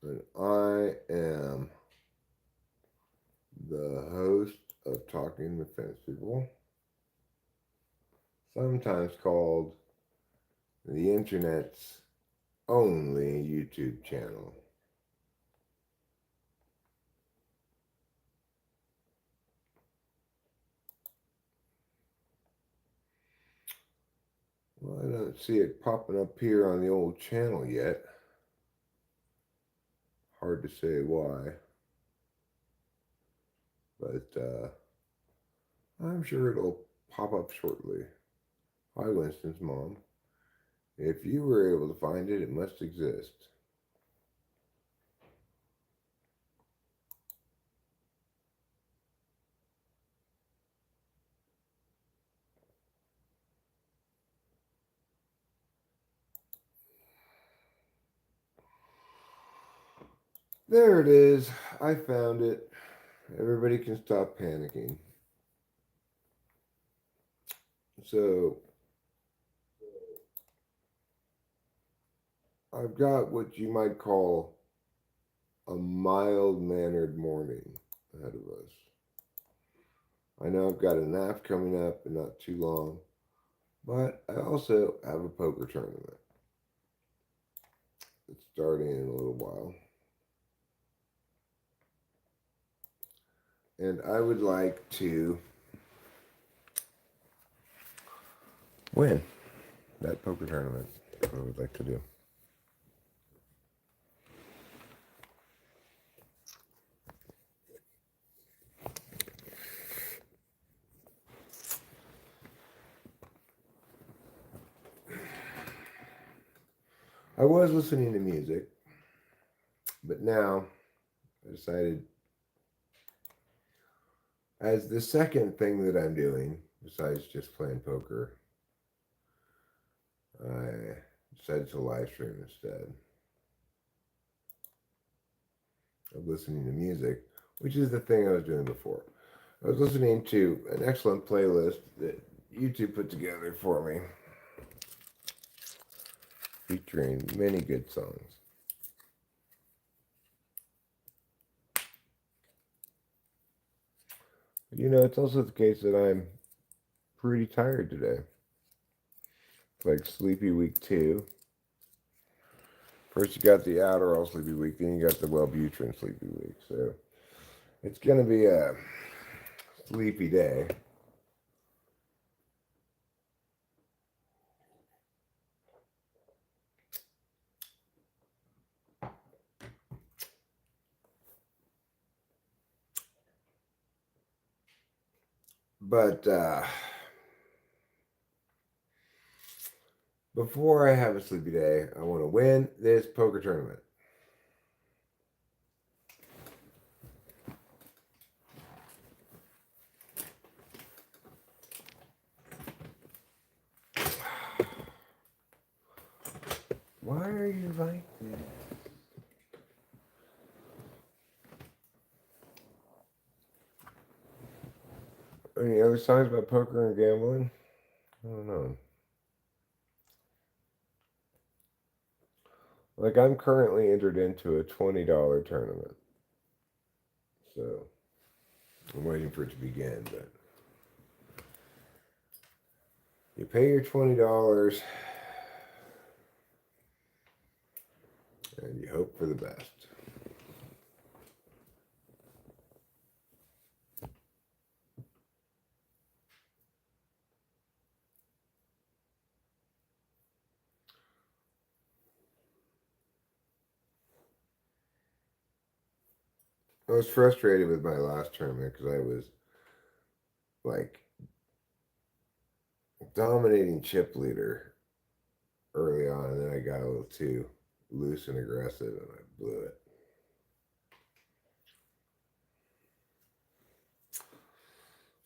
and I am the host of Talking with Fence People, sometimes called the internet's only YouTube channel. Well, I don't see it popping up here on the old channel yet. Hard to say why, but I'm sure it'll pop up shortly. Hi, Winston's mom. If you were able to find it, it must exist. There it is. I found it. Everybody can stop panicking. So, I've got what you might call a mild mannered morning ahead of us. I know I've got a nap coming up in not too long, but I also have a poker tournament. It's starting in a little while. And I would like to win that poker tournament. That's what I would like to do. I was listening to music, but now I decided, as the second thing that I'm doing, besides just playing poker, I decided to live stream instead of listening to music, which is the thing I was doing before. I was listening to an excellent playlist that YouTube put together for me, featuring many good songs. But it's also the case that I'm pretty tired today. It's like Sleepy Week 2. First, you got the Adderall Sleepy Week, then you got the Wellbutrin Sleepy Week. So it's going to be a sleepy day. But before I have a sleepy day, I want to win this poker tournament. Why are you like this? Any other songs about poker and gambling? I don't know. Like, I'm currently entered into a $20 tournament. So I'm waiting for it to begin, but you pay your $20 and you hope for the best. I was frustrated with my last tournament because I was like dominating chip leader early on, and then I got a little too loose and aggressive, and I blew it.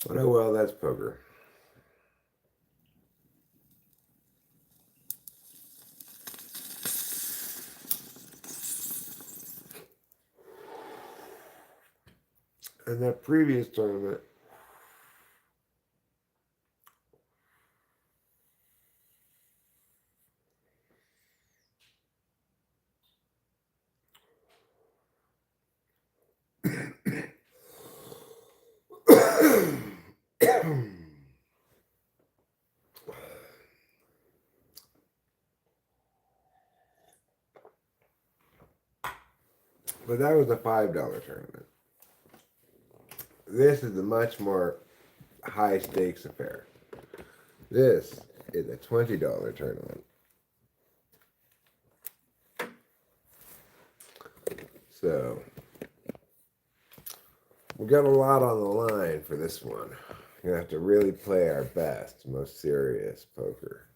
But oh well, that's poker. And that previous tournament, But that was a $5 tournament. This is a much more high stakes affair. This is a $20 tournament. So we got a lot on the line for this one. We're going to have to really play our best, most serious poker.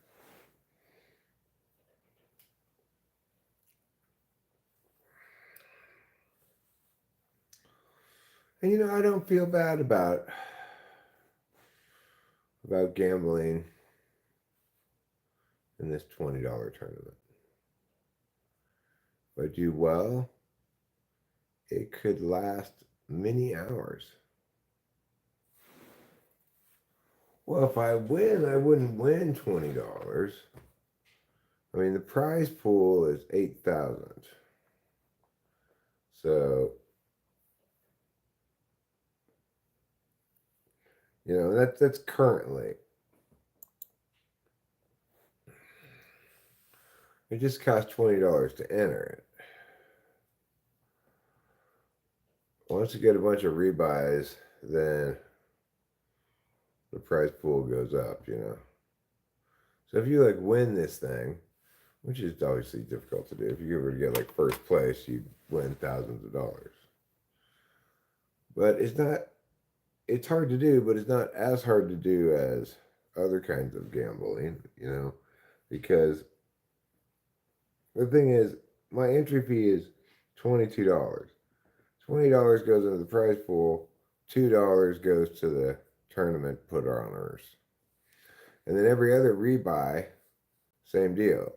And you know, I don't feel bad about gambling in this $20 tournament. If I do well, it could last many hours. Well, if I win, I wouldn't win $20. I mean, the prize pool is $8,000. So, you know, that's currently. It just costs $20 to enter it. Once you get a bunch of rebuys, then the prize pool goes up, you know. So if you like win this thing, which is obviously difficult to do, if you were to get like first place, you'd win thousands of dollars. But it's hard to do, but it's not as hard to do as other kinds of gambling, you know, because the thing is, my entry fee is $22. $20 goes into the prize pool, $2 goes to the tournament putter honors. And then every other rebuy, same deal.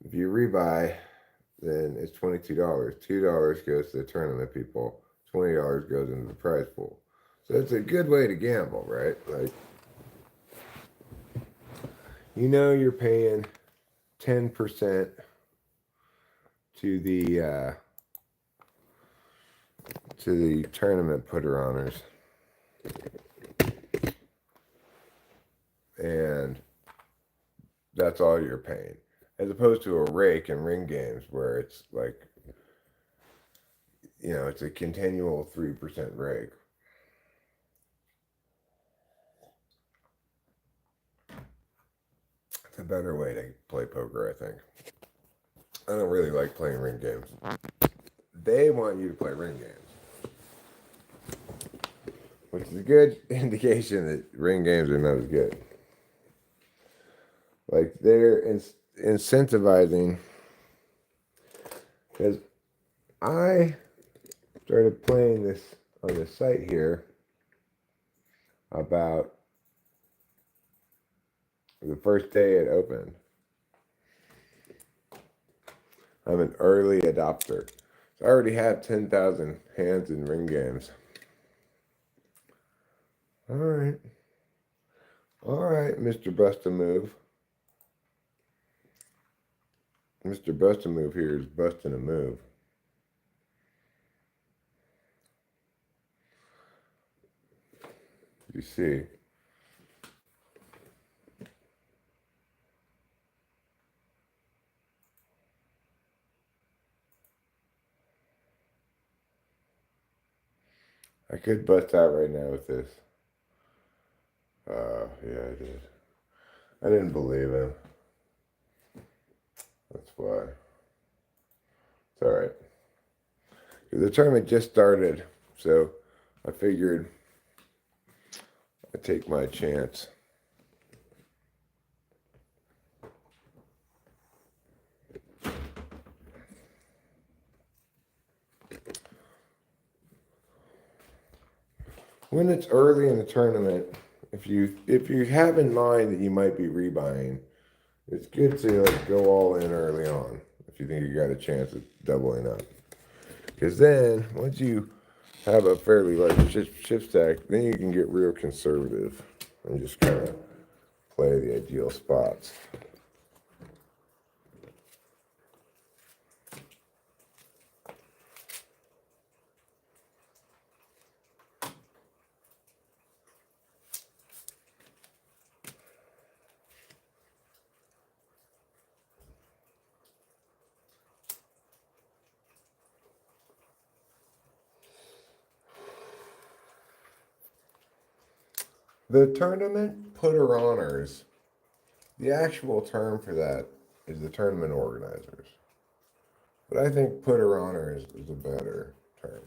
If you rebuy, then it's $22. $2 goes to the tournament people, $20 goes into the prize pool. So it's a good way to gamble, right? Like, you know, you're paying 10% to the tournament putter honors, and that's all you're paying, as opposed to a rake and ring games where it's like, you know, it's a continual 3% rake. It's a better way to play poker, I think. I don't really like playing ring games. They want you to play ring games, which is a good indication that ring games are not as good. Like, they're incentivizing, because I started playing this on the site here about the first day it opened. I'm an early adopter. So I already have 10,000 hands in ring games. All right, Mr. Bust-A-Move. Mr. Bust-A-Move here is busting a move. You see. I could bust out right now with this. Yeah, I did. I didn't believe him. That's why. It's alright. The tournament just started, so I figured I'd take my chance. When it's early in the tournament, if you have in mind that you might be rebuying, it's good to like go all in early on if you think you got a chance of doubling up. Because then once you have a fairly large chip stack, then you can get real conservative and just kind of play the ideal spots. The tournament putter-oners, the actual term for that is the tournament organizers. But I think putter-oners is a better term.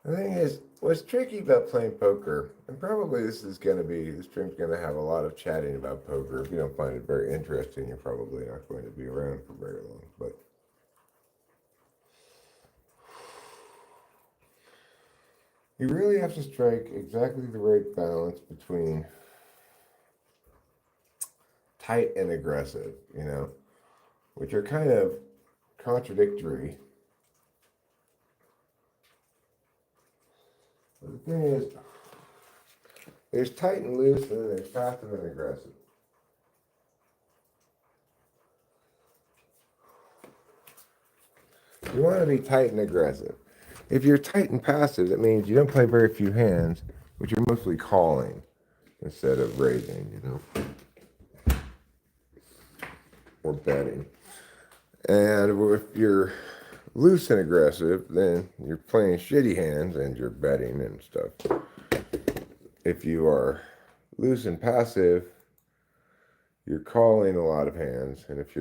The thing is, what's tricky about playing poker, and probably this stream's going to have a lot of chatting about poker. If you don't find it very interesting, you're probably not going to be around for very long. But you really have to strike exactly the right balance between tight and aggressive, which are kind of contradictory. But the thing is, there's tight and loose, and then there's passive and aggressive. You want to be tight and aggressive. If you're tight and passive, that means you don't play very few hands, but you're mostly calling instead of raising, or betting. And if you're loose and aggressive, then you're playing shitty hands and you're betting and stuff. If you are loose and passive, you're calling a lot of hands. And if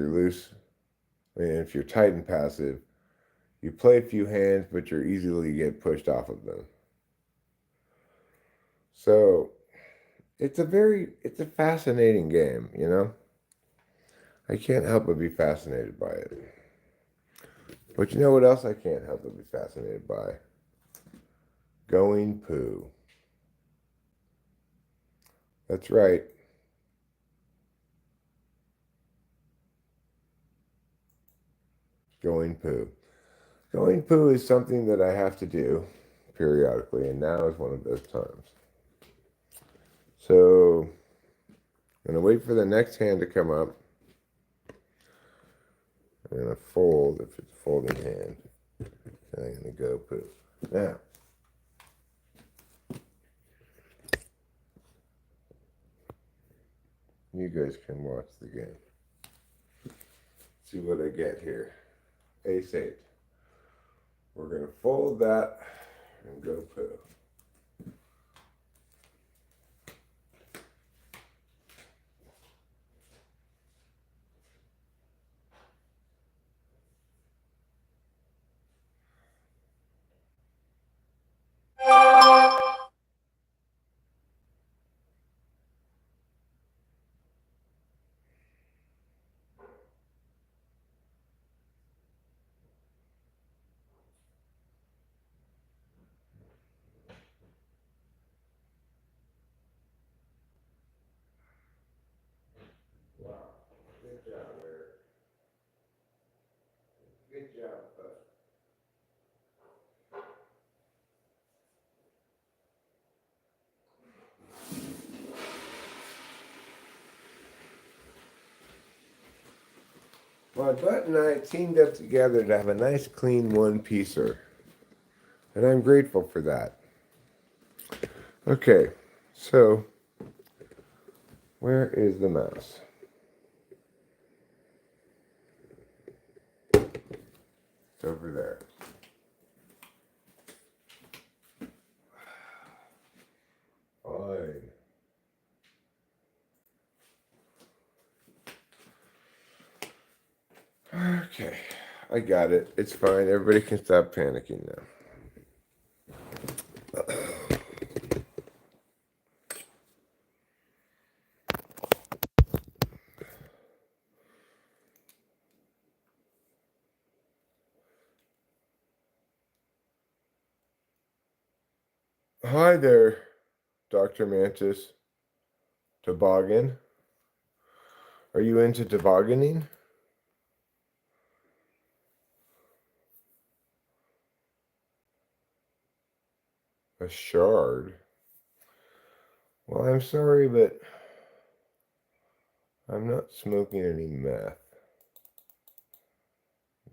if you're tight and passive, you play a few hands, but you easily get pushed off of them. So it's a fascinating game, I can't help but be fascinated by it. But you know what else I can't help but be fascinated by? Going poo. That's right. Going poo. Going poo is something that I have to do periodically, and now is one of those times. So I'm going to wait for the next hand to come up. I'm going to fold if it's a folding hand. And I'm going to go poo. Now, you guys can watch the game. See what I get here. Ace-8. We're going to fold that and go poo. Wow. Good job, Eric. Good job, bud. My bud and I teamed up together to have a nice clean one-piecer. And I'm grateful for that. Okay, so where is the mouse? It's over there. Fine. Okay, I got it. It's fine. Everybody can stop panicking now. Hi there, Dr. Mantis. Toboggan? Are you into tobogganing? A shard? Well, I'm sorry, but I'm not smoking any meth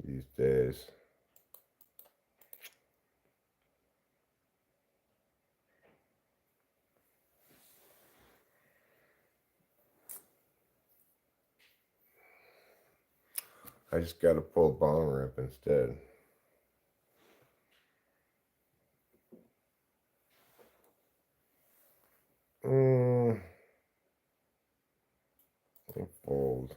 these days. I just got to pull a bomber up instead. Fold.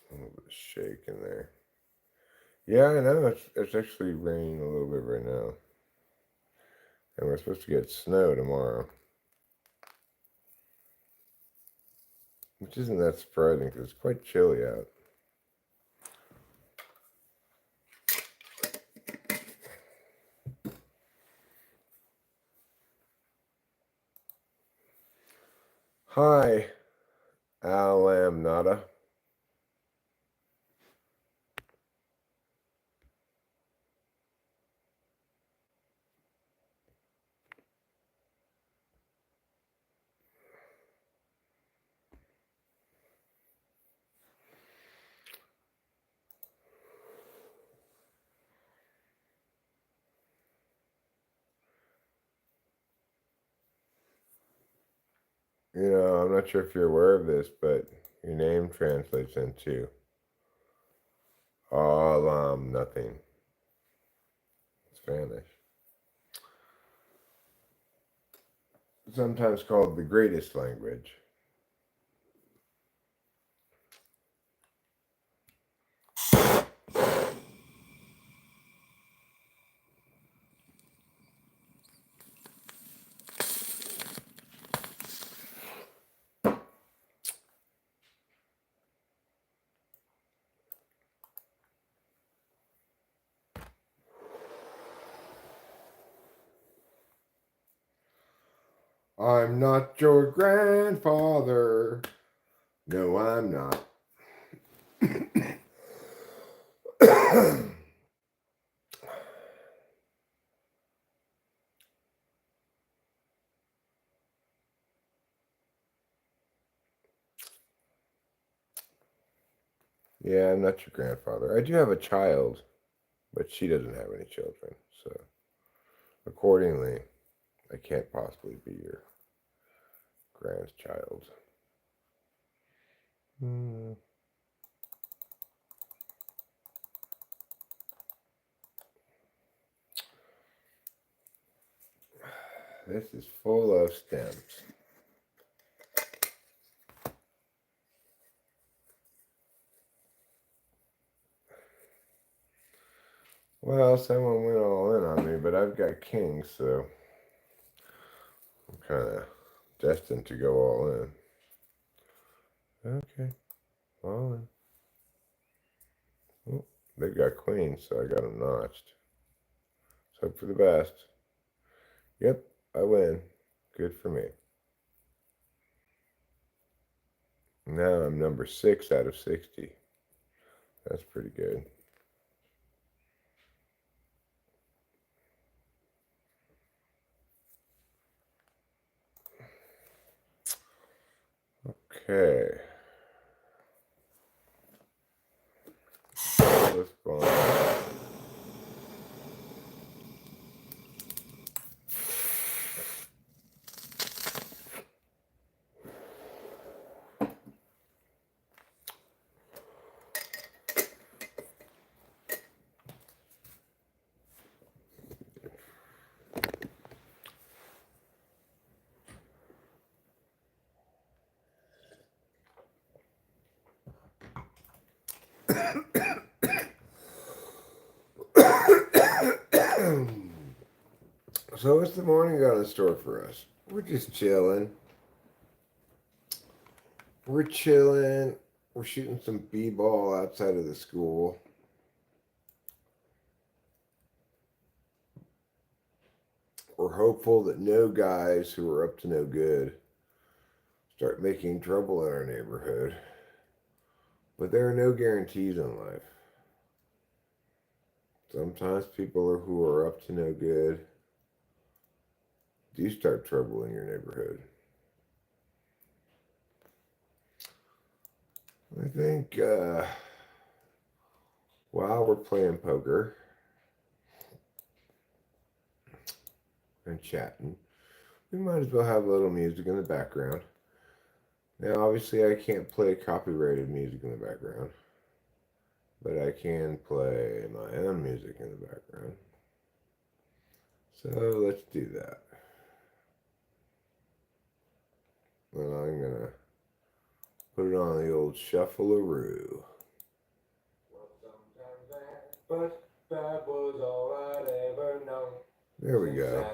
A little bit of shake in there. Yeah, I know. It's actually raining a little bit right now. And we're supposed to get snow tomorrow. Which isn't that surprising because it's quite chilly out. Hi, Alamnata. You know, I'm not sure if you're aware of this, but your name translates into Alam nothing. Spanish. Sometimes called the greatest language. I'm not your grandfather. No, I'm not. Yeah, I'm not your grandfather. I do have a child, but she doesn't have any children. So, accordingly, I can't possibly be your grandchild. This is full of stems. Well, someone went all in on me, but I've got kings, so I'm kind of destined to go all in. Okay, all in. Oh, they've got queens, so I got them notched. Let's hope for the best. Yep, I win. Good for me. Now I'm number 6 out of 60. That's pretty good. Okay. Let's go on. So what's the morning got in store for us? We're just chilling. We're chilling. We're shooting some b-ball outside of the school. We're hopeful that no guys who are up to no good start making trouble in our neighborhood. But there are no guarantees in life. Sometimes people who are up to no good do start trouble in your neighborhood. I think while we're playing poker and chatting, we might as well have a little music in the background. Now, obviously, I can't play copyrighted music in the background, but I can play my own music in the background. So let's do that. And I'm gonna put it on the old shuffle-a-roo. But that was all I'd ever known. There we go.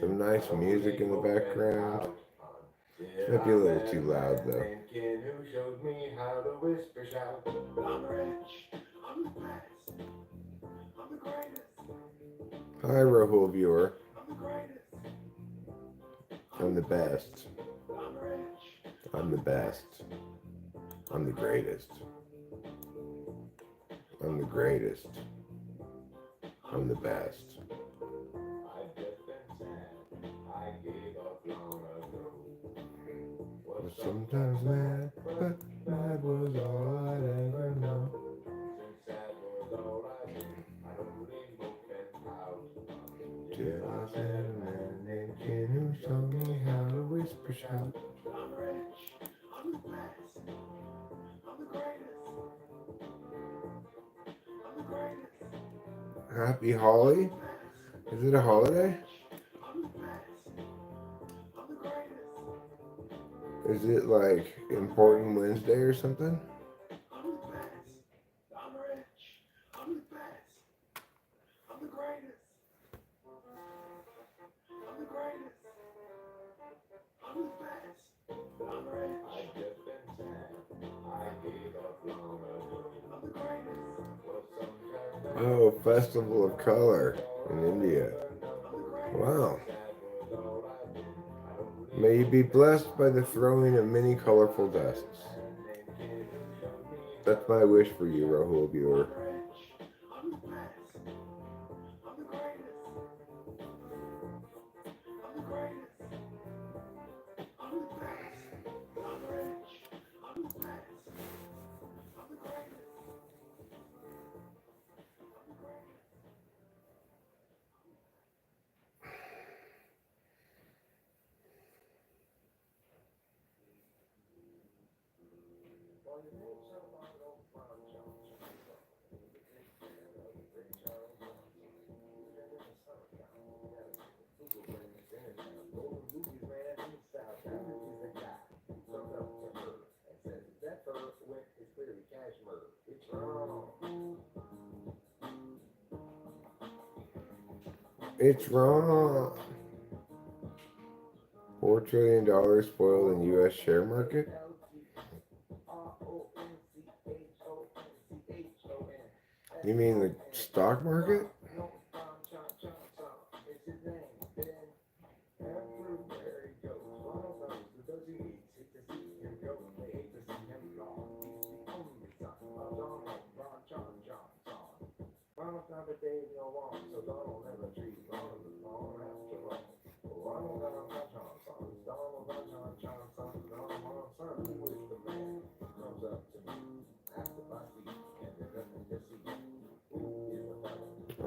Some nice music in the background. Might be a little too loud though. Who showed me how to whisper shout. I'm rich, I'm the best, I'm the greatest. Hi, Rahul viewer. I'm the greatest. I'm the best. I'm rich. I'm the best. I'm the greatest. I'm the greatest. I'm the best. I've just been sad. I gave up long ago. Was sometimes mad, but mad was all I'd ever know. Since sad was all I did, I don't really smoke and pout. Till I met a man named Ken who showed me how to whisper shout. I'm rich, I'm the best, I'm the greatest, I'm the greatest. Happy Holly? Is it a holiday? I'm the best, I'm the greatest. Is it like Important Wednesday or something? I'm the best, I'm rich, I'm the best, I'm the greatest, I'm the greatest, I'm the best, I'm rich. I've just been sad, I gave up long ago. I'm the greatest. Oh, Festival of Color in India. Wow. May you be blessed by the throwing of many colorful dusts. That's my wish for you, Rahul viewer. I'm the best. I'm the greatest. I'm the greatest. I'm the best. I'm rich. I'm the best. I'm the greatest. I'm the greatest. It's wrong. $4 trillion spoiled in U.S. share market? You mean the stock market?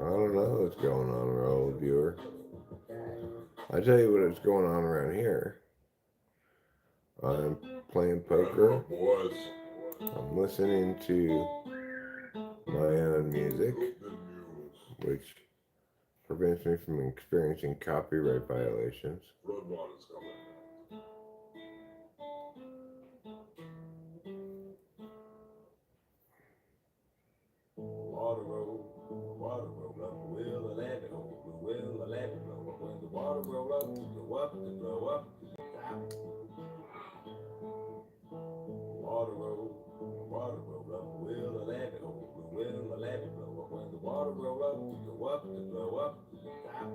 I don't know what's going on, old viewer. I tell you what is going on around here. I'm playing poker. I'm listening to my own music, which prevents me from experiencing copyright violations. Water roll up the wheel, and let it go. The wheel, and let it blow up. When the water roll up, to go up, to blow up, to stop. Water roll up the wheel, and let it go. The wheel, and let it blow up. When the water roll up, to go up, to blow up, to stop.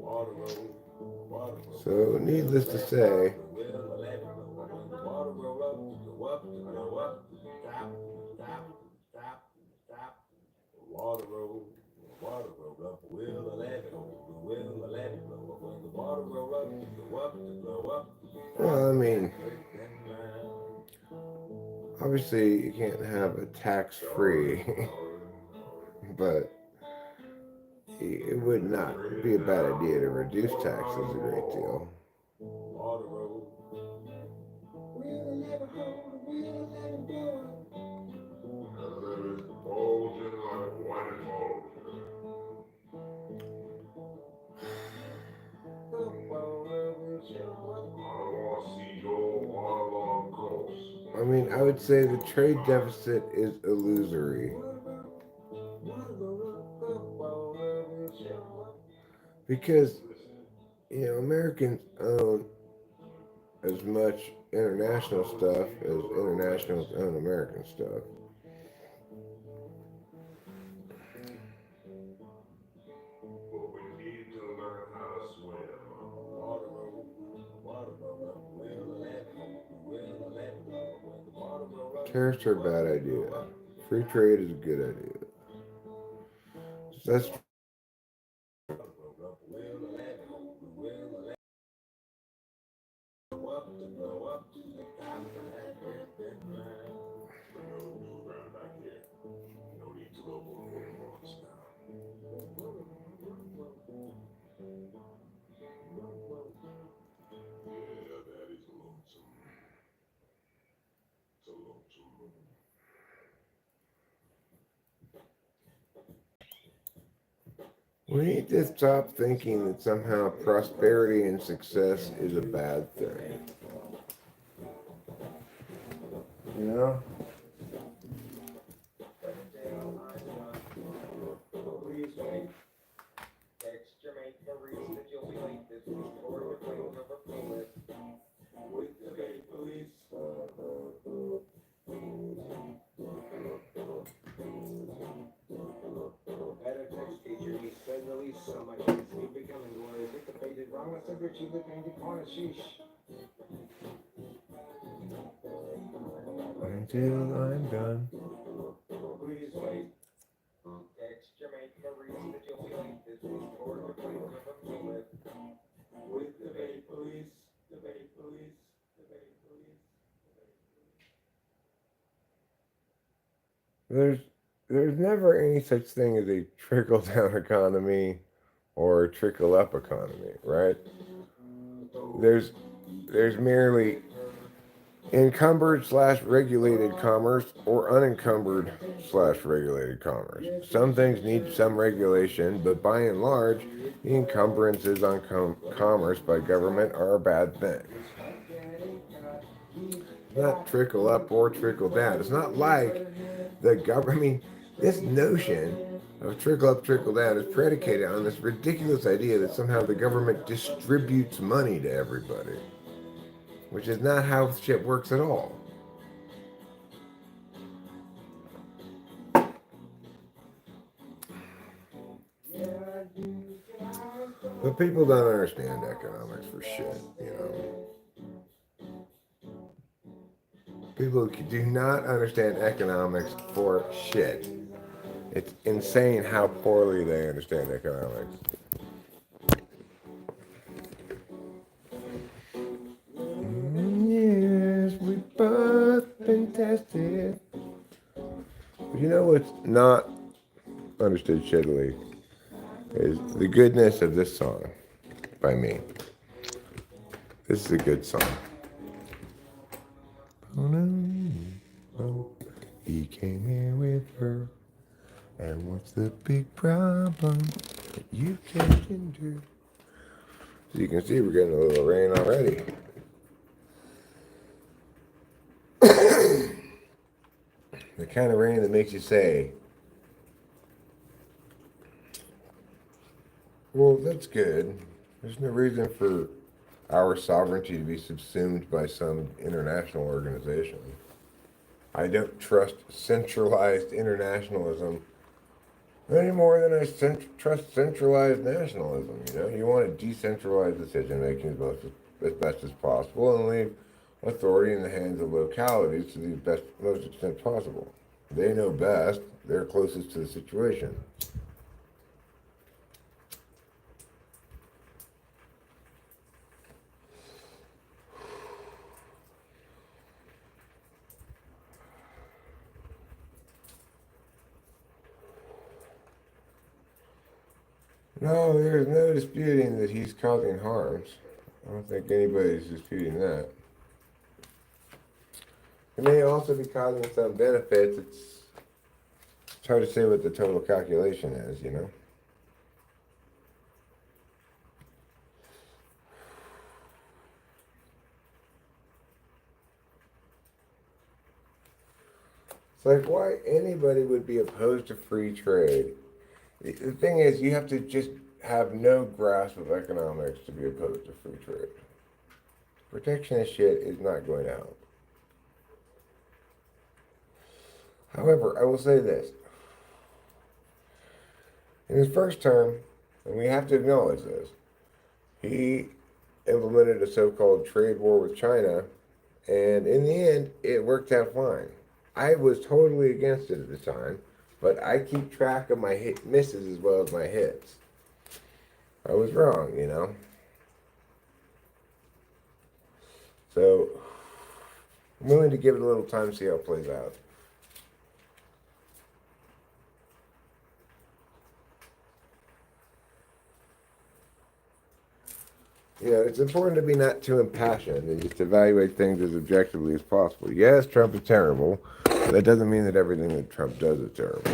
Water roll. So, needless to say, water roll up the wheel, and let it go. The wheel, and let it blow up. When the water roll up, to go up, to blow up. Well, I mean, obviously you can't have a tax-free, but it would not be a bad idea to reduce taxes a great deal. I mean, I would say the trade deficit is illusory. Because, Americans own as much international stuff as internationals own American stuff. Tariffs are a bad idea. Free trade is a good idea. That's we need to stop thinking that somehow prosperity and success is a bad thing. You know? Until I'm done. There's there's never any such thing as a trickle down economy or a trickle up economy, right? There's there's merely encumbered slash regulated commerce or unencumbered slash regulated commerce. Some things need some regulation, but by and large, the encumbrances on commerce by government are a bad thing. It's not trickle up or trickle down. It's not like the government. I mean, this notion of trickle up, trickle down is predicated on this ridiculous idea that somehow the government distributes money to everybody, which is not how shit works at all. But people don't understand economics for shit, you know. People do not understand economics for shit. It's insane how poorly they understand economics. Yes, we've both been tested. But you know what's not understood shittily is the goodness of this song by me. This is a good song. Oh no, he came here with her. And what's the big problem that you can't endure? So you can see we're getting a little rain already. The kind of rain that makes you say, well, that's good. There's no reason for our sovereignty to be subsumed by some international organization. I don't trust centralized internationalism any more than I trust centralized nationalism. You want to decentralize decision making as best as possible and leave authority in the hands of localities to the most extent possible. They know best. They're closest to the situation. No, there's no disputing that he's causing harms. I don't think anybody's disputing that. He may also be causing some benefits. It's hard to say what the total calculation is, you know? It's like why anybody would be opposed to free trade. The thing is, you have to just have no grasp of economics to be opposed to free trade. Protectionist shit is not going to help. However, I will say this. In his first term, and we have to acknowledge this, he implemented a so called trade war with China, and in the end, it worked out fine. I was totally against it at the time, but I keep track of my misses as well as my hits. I was wrong, you know? So, I'm willing to give it a little time to see how it plays out. You know, it's important to be not too impassioned and just evaluate things as objectively as possible. Yes, Trump is terrible. But that doesn't mean that everything that Trump does is terrible.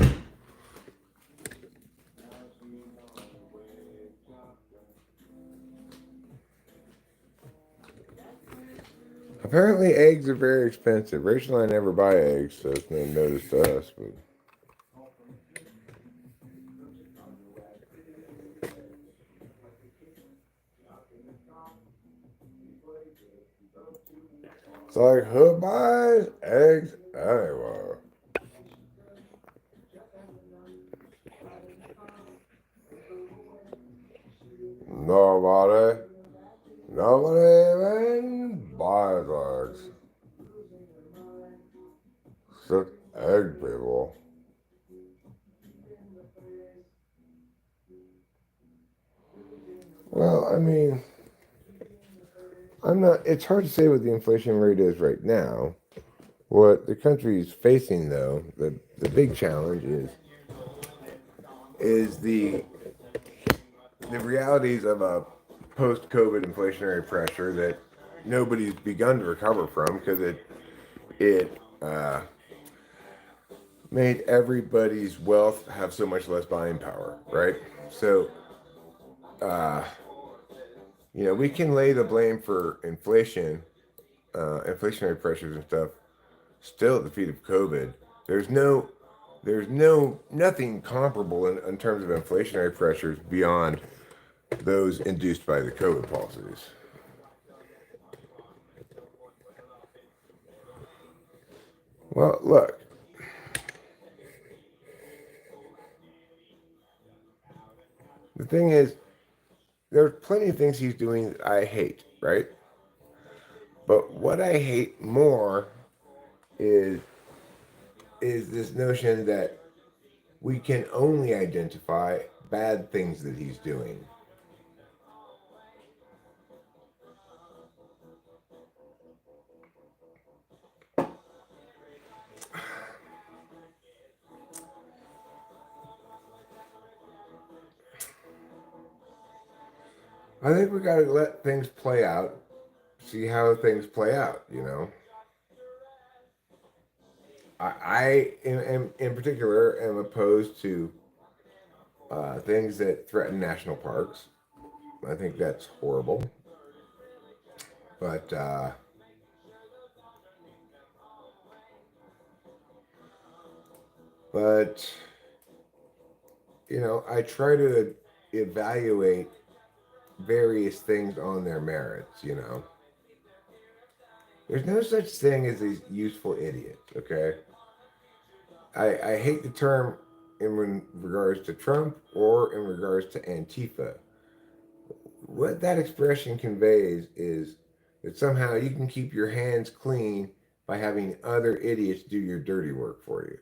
Apparently, eggs are very expensive. Rachel and I never buy eggs, so it's no notice to us. But it's like, who buys eggs anyway? Nobody. Nobody even buys eggs. Sick egg people. Well, I mean, I'm not. It's hard to say what the inflation rate is right now. What the country is facing, though, the big challenge is the realities of a post-COVID inflationary pressure that nobody's begun to recover from because it made everybody's wealth have so much less buying power, right? So, uh, you know, we can lay the blame for inflationary pressures and stuff, still at the feet of COVID. There's no, nothing comparable in terms of inflationary pressures beyond those induced by the COVID policies. Well, look, the thing is, there's plenty of things he's doing that I hate, right? But what I hate more is this notion that we can only identify bad things that he's doing. I think we got to let things play out, see how things play out. You know, in particular am opposed to things that threaten national parks. I think that's horrible. But but you know, I try to evaluate various things on their merits. You know, there's no such thing as these useful idiots. Okay, I hate the term in regards to Trump or in regards to Antifa. What that expression conveys is that somehow you can keep your hands clean by having other idiots do your dirty work for you.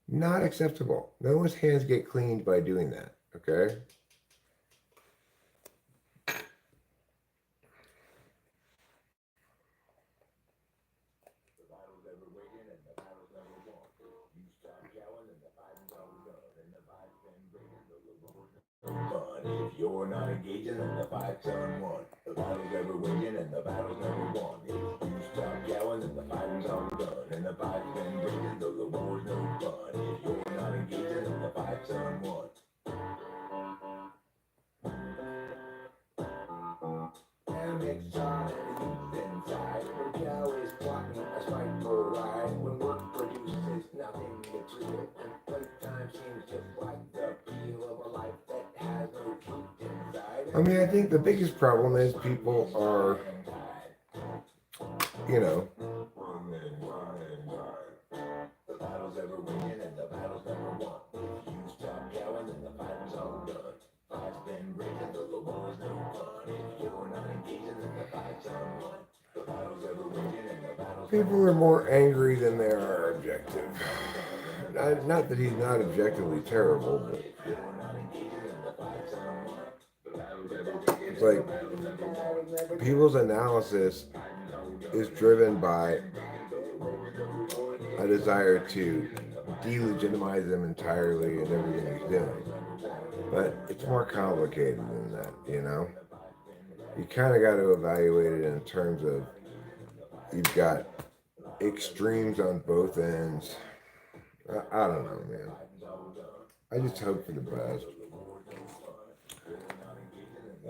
Not acceptable. No one's hands get cleaned by doing that. Okay? not engaging and the fight's on. The battle's ever waging and the battle's never won. If you stop yelling and the fighting's all done. And the fight's been raging though the war's no fun. If you're not engaging and the fight's on. And it's on and youth inside. When Joe is plotting a spiteful ride. When work produces nothing gets real. And playtime seems just like the feel of a life that has no truth inside. I mean, I think the biggest problem is people are, you know, the battle's ever winning and the battle's never won. If you stop yelling and the fighting's all done. Fight's been raging though the war's no fun. If you're not engaging then the fight's on. The battle's ever winning and the battle's people are more angry than they are objective. Not that he's not objectively terrible, but it's like people's analysis is driven by a desire to delegitimize him entirely and everything he's doing. But it's more complicated than that, you know? You kind of got to evaluate it in terms of you've got extremes on both ends. I don't know, man. I just hope for the best.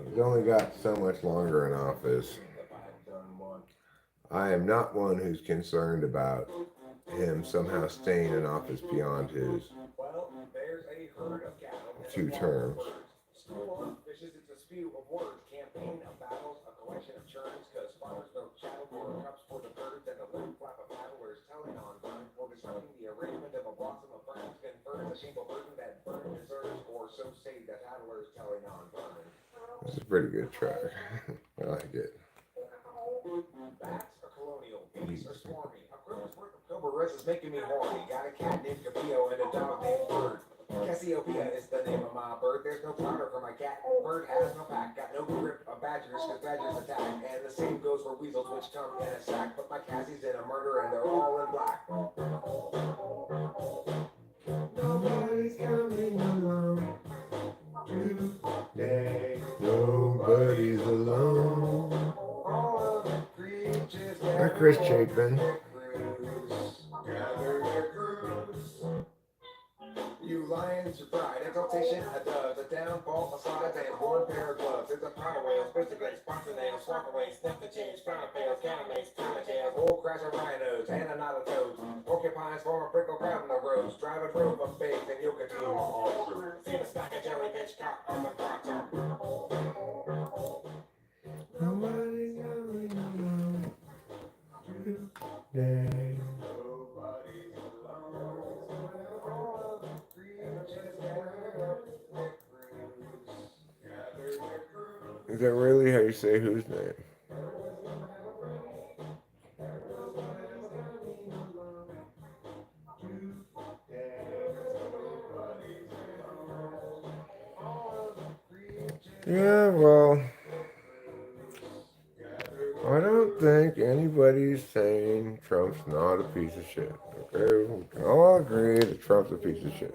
He's only got so much longer in office. I am not one who's concerned about him somehow staying in office beyond his 2 terms. This is a pretty good track. I like it. Bats are colonial, bees are swarmy. A grill's worth of Cobra is making me horny. Got a cat named Capillo and a dog named Bird. Cassiopeia is the name of my bird. There's no powder for my cat. Bird has no pack. Got no grip of badgers because badgers attack. And the same goes for weasels which come in a sack. But my Cassie's in a murder and they're all in black. Nobody's coming along today. Nobody's alone. Hi, Chris Chapin. You lions, your pride, exaltation, a dove, a downfall, a slide, and one pair of gloves. There's a pile of whales, basically sponsor nails, swap away, sniff the change, crown of fails, cannon mace, comet tails, whole crash of rhinos, and a knot of toads. Porcupines form a prickle crowd in the roads, drive a drove of pigs and yucatines. See the stack of jellyfish caught on the bottom. Nobody's coming along today. Is that really how you say whose name? Yeah, well, I don't think anybody's saying Trump's not a piece of shit. Okay, we can all agree that Trump's a piece of shit.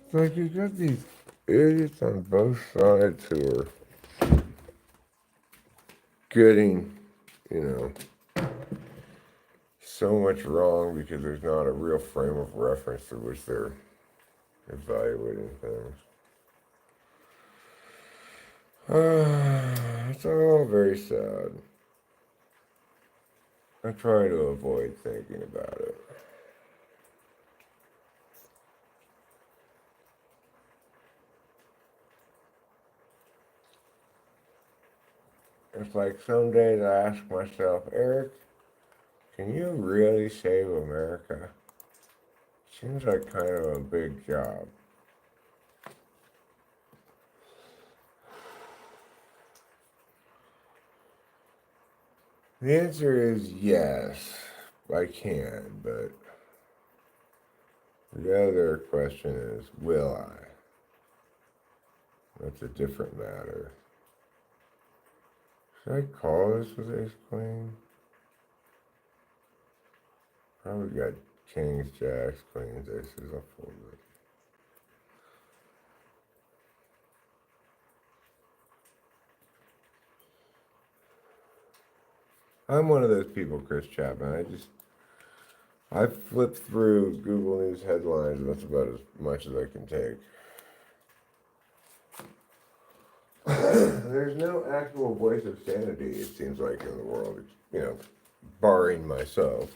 It's like you got these idiots on both sides who are getting, so much wrong because there's not a real frame of reference through which they're evaluating things. It's all very sad. I try to avoid thinking about it. It's like some days I ask myself, Eric, can you really save America? Seems like kind of a big job. The answer is yes, I can, but the other question is, will I? That's a different matter. Should I call this with ace queen? Probably got kings, jacks, queens, aces. I'll fold it. I'm one of those people, Chris Chapman. I flip through Google News headlines, and that's about as much as I can take. There's no actual voice of sanity, it seems like, in the world, barring myself.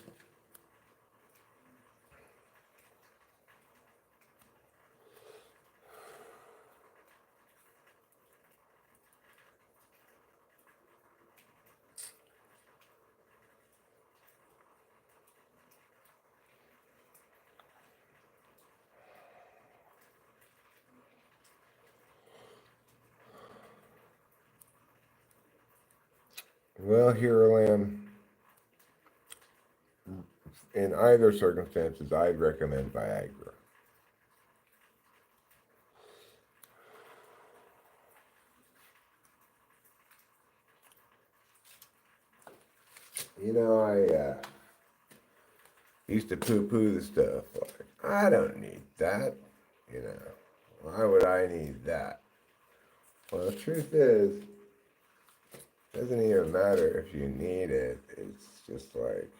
Well, here I am. In either circumstances, I'd recommend Viagra. I used to poo-poo the stuff. Like, I don't need that. Why would I need that? Well, the truth is, it doesn't even matter if you need it. It's just like,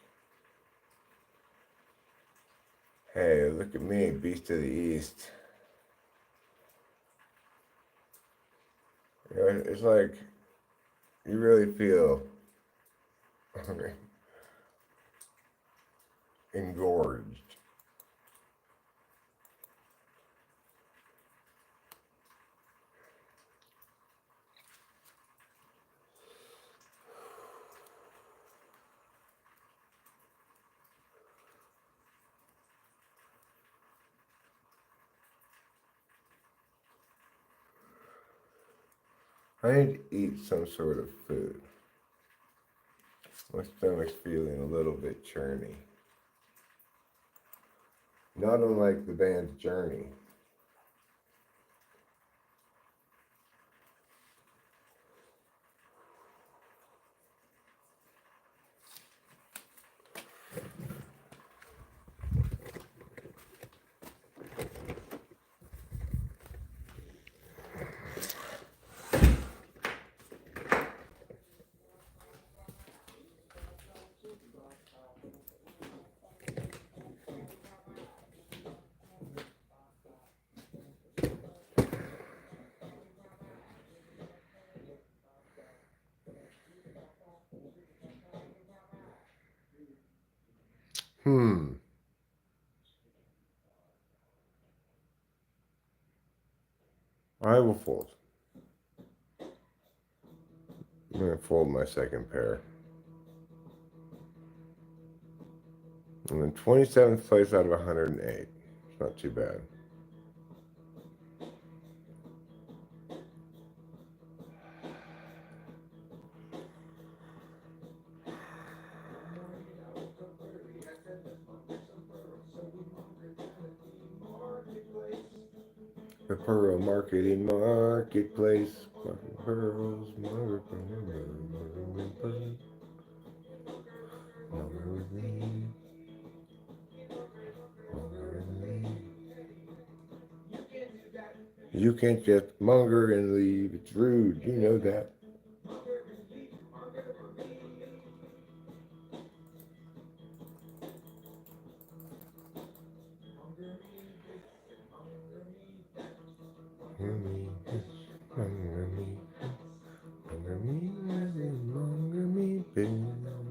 hey, look at me, beast of the East. It's like you really feel engorged. I need to eat some sort of food. My stomach's feeling a little bit churny. Not unlike the band's Journey. I will fold. I'm going to fold my second pair. I'm in 27th place out of 108. It's not too bad. The Pearl Marketing Marketplace. Pearls, mother, you can't just monger and leave. It's rude. You know that.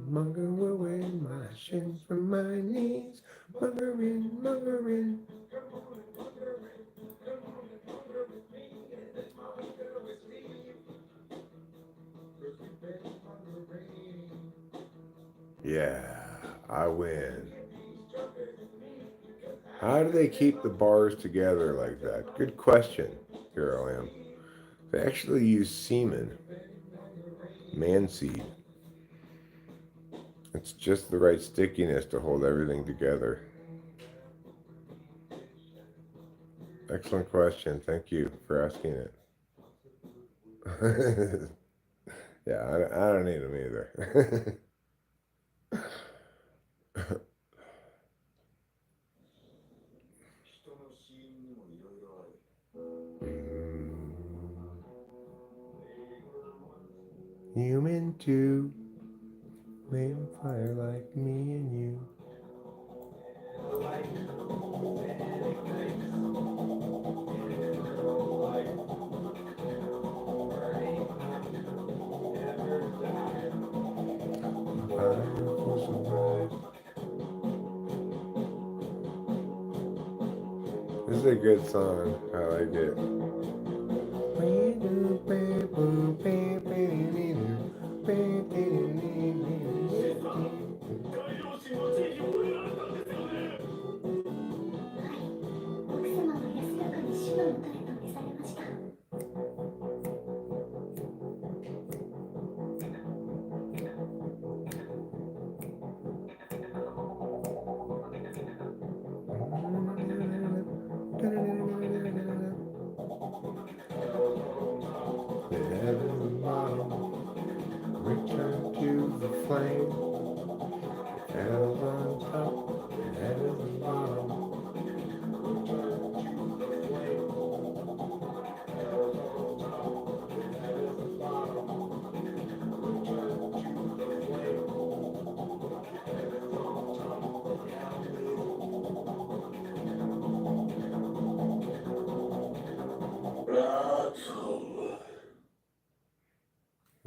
Monger away my shins from my knees. Mongering, mongering. Yeah, I win. How do they keep the bars together like that? Good question. Here I am. They actually use semen, manseed. It's just the right stickiness to hold everything together. Excellent question. Thank you for asking it. Yeah, I don't need them either. Human too, made of fire like me and you. This is a good song. I like it. Return to the flame. Candles on top, head is the bottom.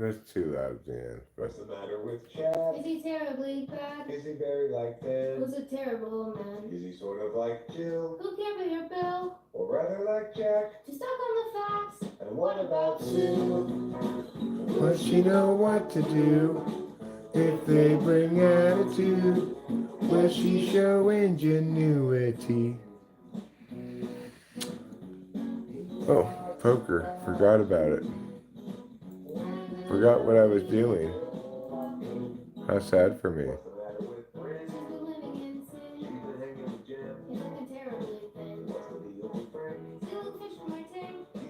That's too loud, Dan. What's the matter with Chad? Is he terribly bad? Is he very like Dan? Was a terrible man? Is he sort of like Jill? Who can't pay your bill? Or rather like Jack? Just talk on the facts. And what about Sue? Does she know what to do? If they bring attitude, will she show ingenuity? Oh, poker. Forgot about it. Forgot what I was doing. How sad for me. She's been living in sin. He's looking terribly thin. Stealing fish from my tank. And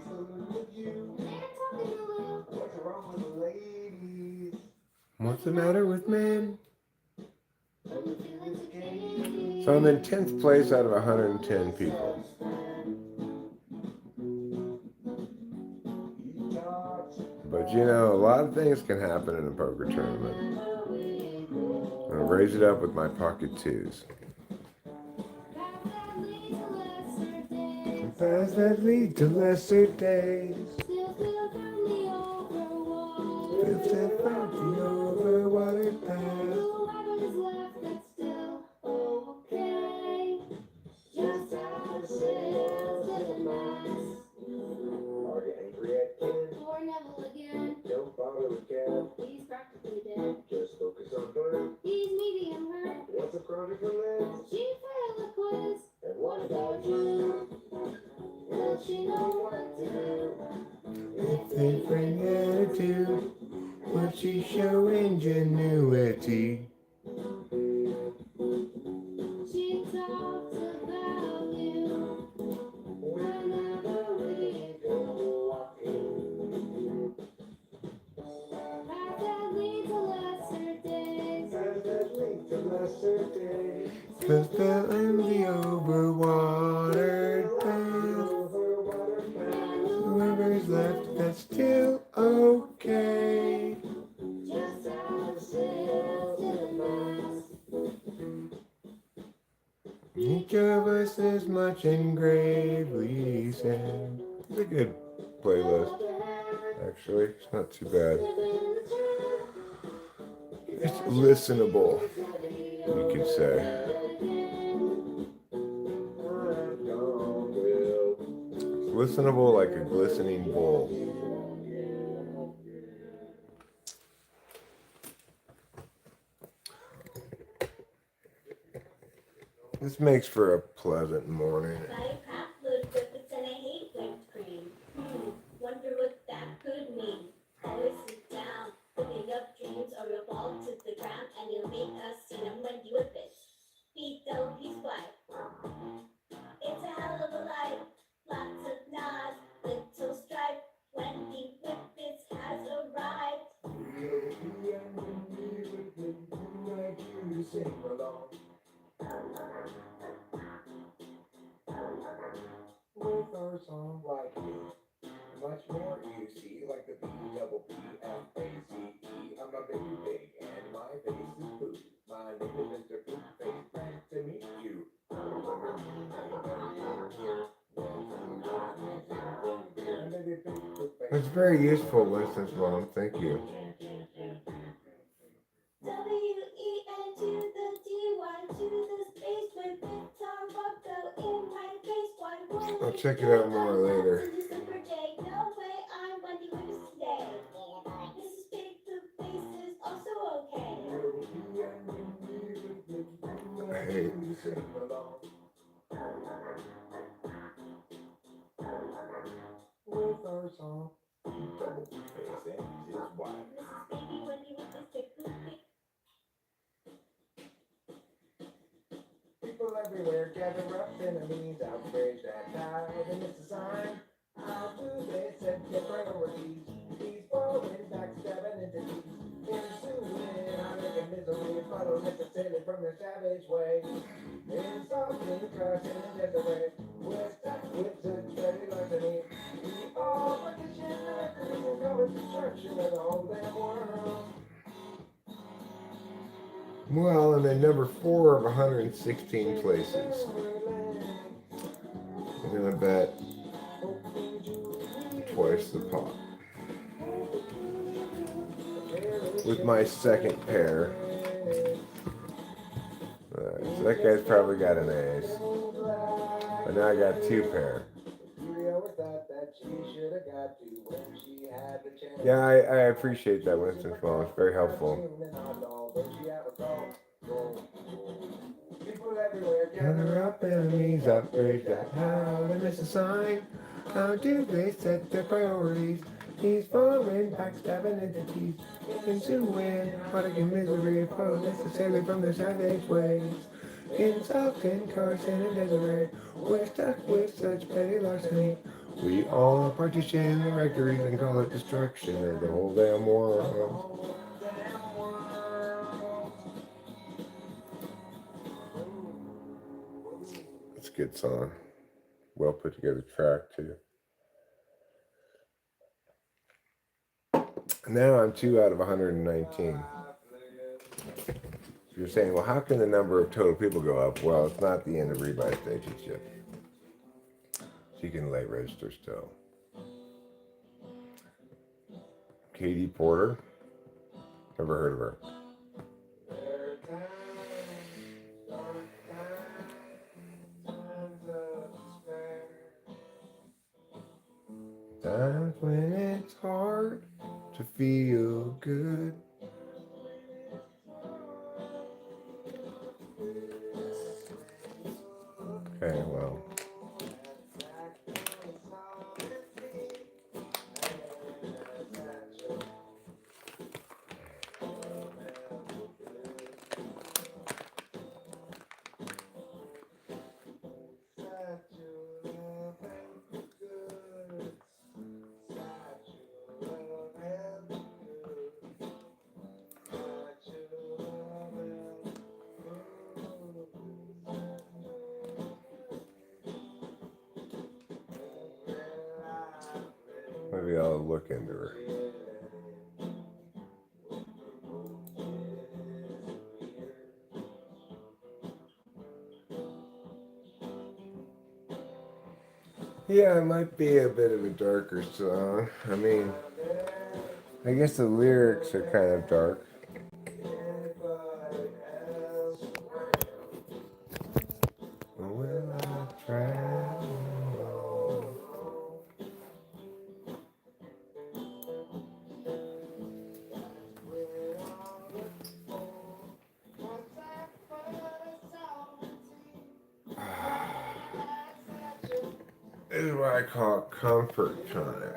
they're talking a little. What's wrong with the ladies? What's the matter with men? So I'm in 10th place out of 110 people. But you know, a lot of things can happen in a poker tournament. I'm gonna raise it up with my pocket twos. Paths that lead to lesser days. Still from the overwatered path. Are you angry at Ken? Or never again. Don't bother with Ken. He's practically dead. Just focus on Bert. He's medium hurt. What's a chronic lens? She failed the quiz. And what about you? Will she know what to do? If they bring attitude, will she show ingenuity? She talks about you whenever we go walking. Paths that lead to lesser days. Paths that lead to lesser days. Still in the overwatered path. Whoever's left, that's still okay. Just add sails to the mast. Each of us is much and gravely sad. It's a good playlist, actually. It's not too bad. It's listenable, you could say. It's listenable like a glistening bowl. This makes for a pleasant morning. I have loads of it and I hate whipped cream. Wonder what that could mean. Always sit down, putting up dreams or you'll fall to the ground and you'll make us see them when you a bitch. Beat though he's white. It's a hell of a life. Lots of nods, little strife. When he whipped It's very useful, Winston's mom. Thank you. W-E-N to the D-Y to the space with guitar bucko in my face. One more. I'll check it out more later. December day. No way, I'm Wendy Williams today. Mrs. Big Blue Face is also okay. Hey. People everywhere gather up in a means outrage that time. And it's a sign. How do they set their priorities? These foreign backstabbing entities. Ensuing heartache and misery follow necessarily from their savage ways. Insulting, cursing, and desperate. We're stuck with such petty larceny. We all partition the records and go with destruction of the whole damn world. Well, I'm in number 4 of 116 places. I'm gonna bet twice the pot. With my second pair. Alright, so that guy's probably got an ace. But now I got 2 pair. Yeah, I appreciate that, Winston Small. It's very helpful. Gather up enemies, upgrade that how they miss a sign. How do they set their priorities? These foreign backstabbing entities ensuing heartache and misery follow necessarily from their savage ways. Insulting, cursing, and desperate, we're stuck with such petty larceny. We all partition the rectories and call it destruction of the whole damn world. It's a good song. Well put together track too. Now I'm 2 out of 119. You're saying, well, how can the number of total people go up? Well, it's not the end of rebuy stations yet. So you can lay register still. Katie Porter. Never heard of her. Times when it's hard to feel good. Okay, well. Maybe I'll look into her. Yeah, it might be a bit of a darker song. I mean, I guess the lyrics are kind of dark. Will I travel? This is what I call comfort time.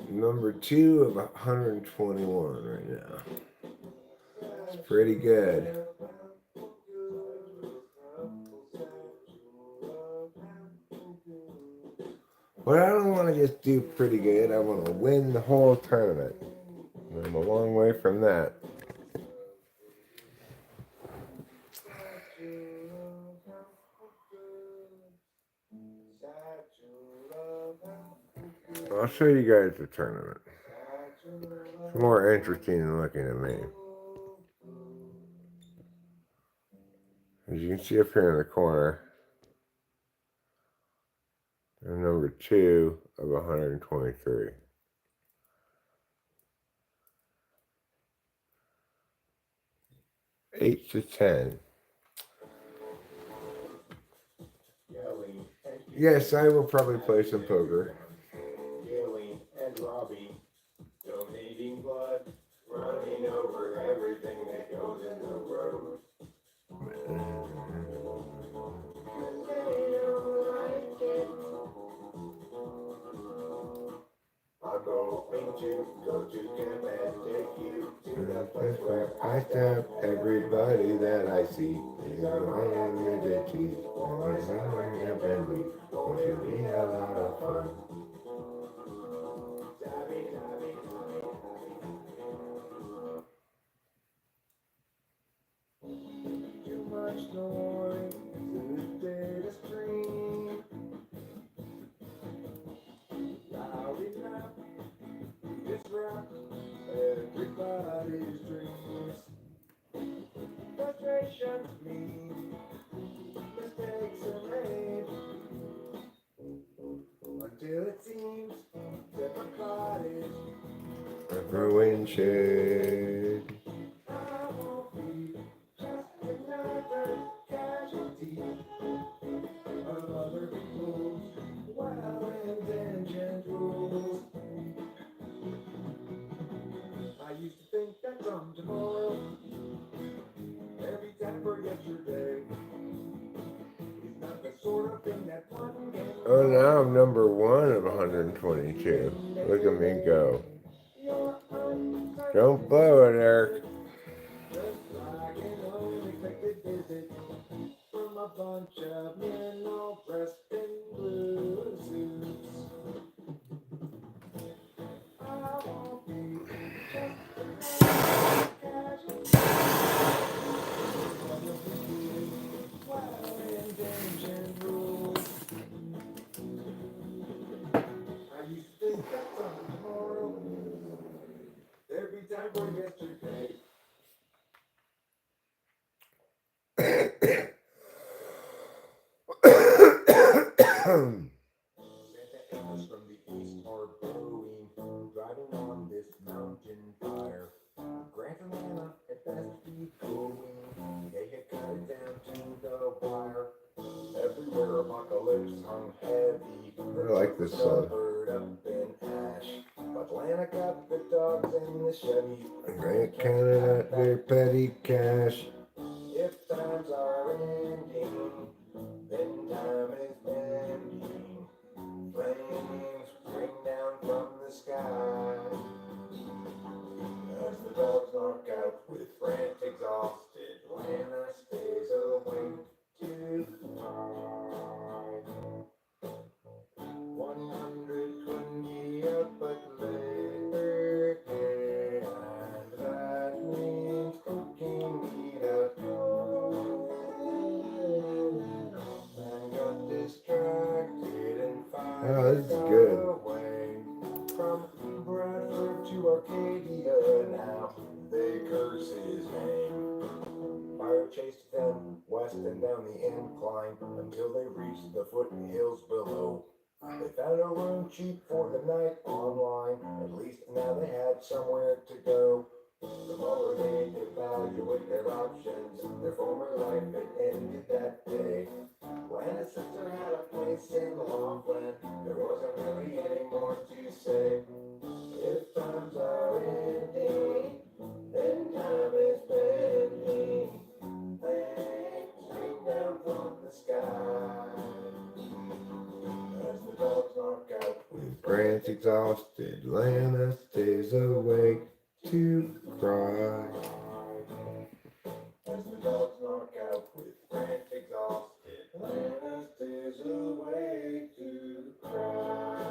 Number 2 of 121 right now. It's pretty good. But I don't want to just do pretty good. I want to win the whole tournament. I'm a long way from that. I'll show you guys the tournament. It's more interesting than looking at me. As you can see up here in the corner, they're number 2 of 123. Eight to 10. Yes, I will probably play some poker. Gilly and Robbie donating blood, running over everything that goes in the road. I'm going to go to camp and take you to the place where I stab everybody that I see. These are my identities. Won't you be a lot of fun? Too much noise, the stream. Loud enough, disrupt everybody's dreams. Frustrations mean mistakes are made until it seems difficult is Ruin shade. I won't be just another casualty of other people's well-intentioned rules. I used to think that from tomorrow, every time for yesterday, is not the sort of thing that one can. Oh, now I'm number 1 of 122. Look at me go. Don't blow it, Eric. Just like an unexpected visit from a bunch of men all dressed in blue suits. I won't be just another casualty of the people's well-intentioned rules. I used to think that from tomorrow, there'd be time for yesterday. Santa Claus from the east are blowing, driving on this mountain fire. Grant and Lana at best be going, they had cut it down to the wire. Everywhere apocalypse hung heavy. I like this song. Covered up in ash. But Lana got the dogs and the Chevy. Grant Canada, their petty cash. If times are ending, then time is bending. Flames rain down from the sky. As the dogs knock out with France exhausted, Lana stays awake to cry. 120 up but Labor Day, and that means cooking meat at home. And got distracted and Oh, this is fired good. away from Bradford to Arcadia. Now they curse his name. Fire chased them west and down the incline until they reached the foothills below. They found a room cheap for the night online. At least now they had somewhere to go. The more they evaluate their options, their former life had ended that day. Lana's sister had a place in Laughlin. There wasn't really any more to say. If times are ending, then time is bending. Flames rain down from the sky. As the dogs knock out with Grant's exhausted, Lana stays awake to cry. As the dogs knock out with Grant exhausted, Lana stays awake to cry.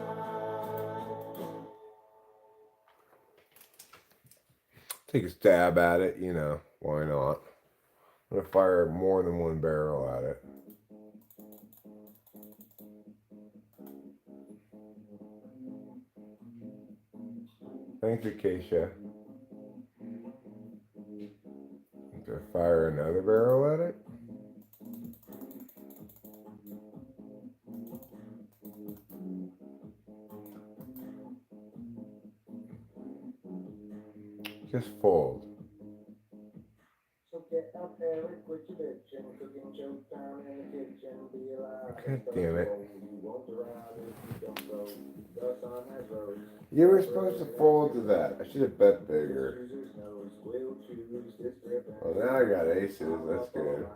Take a stab at it, you know, why not? I'm gonna fire more than one barrel at it. Thanks, Acacia. To fire another barrel at it? Just fold. So get up, Eric, quit your bitching. Cooking showtime in the kitchen. Be alive. God damn it. You won't arrive if you don't go. The sun has rose. You were supposed to fold to that. I should have bet bigger. Well, now I got aces. That's good.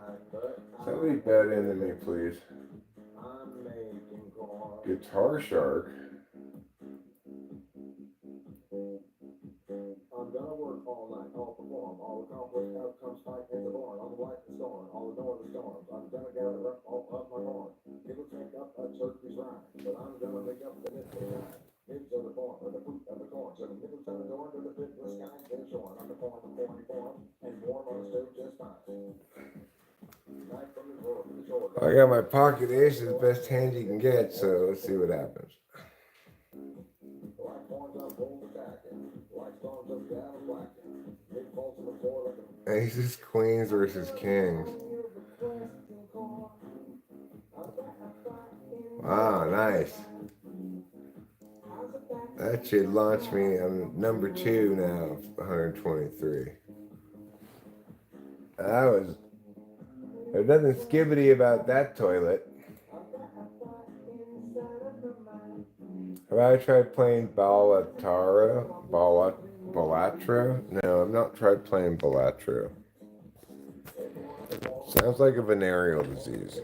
Somebody bet into me, please. Guitar Shark. I'm gonna work all night, all perform, all accomplish outcomes, fight in the born, all the light and storm, all the northern storms. I'm gonna gather up all of my horn. It'll take up a turkey's rhyme, but I'm gonna make up the nipple time. Nibs of the form, or the fruit of the corn, so the middle tongue adorned to the pit of the sky, then shorn on the form of corny form, and warm on the stove just fine. Night from the shore to the shore. I got my pocket ace, the best hand you can get, so let's see what happens. Like horns on bulls attacking, like storms of down blacking. Big falls on the floor like a Aces, queens versus kings. Wow, nice. That should launch me. I'm number 2 now, 123. That was. There's nothing skibbity about that toilet. Have I tried playing Ballatro? No, I've not tried playing Ballatro. Sounds like a venereal disease.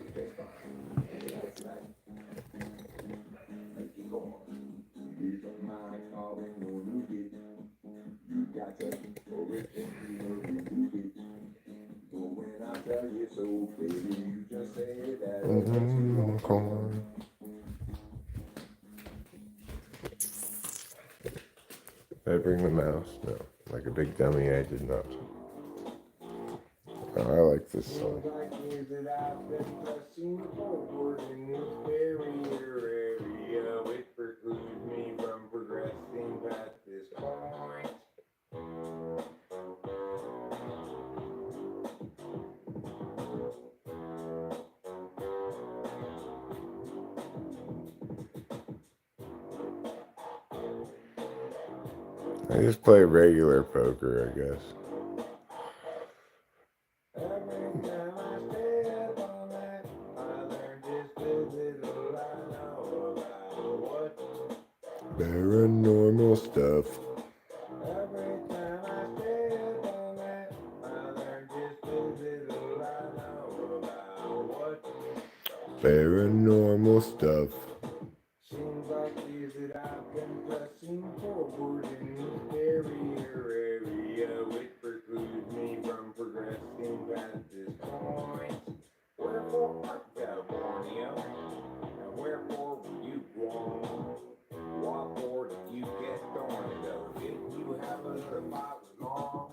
Did I bring the mouse? No. Like a big dummy, I did not. Oh, I like this song. I just play regular poker, I guess. Paranormal stuff. Paranormal stuff. Seems like years that I've been pressing forward in this barrier area, which precludes me from progressing past this point. Wherefore art thou, Borneo? And wherefore were you born? What for did you get thorn though? Did you have another fight with mom?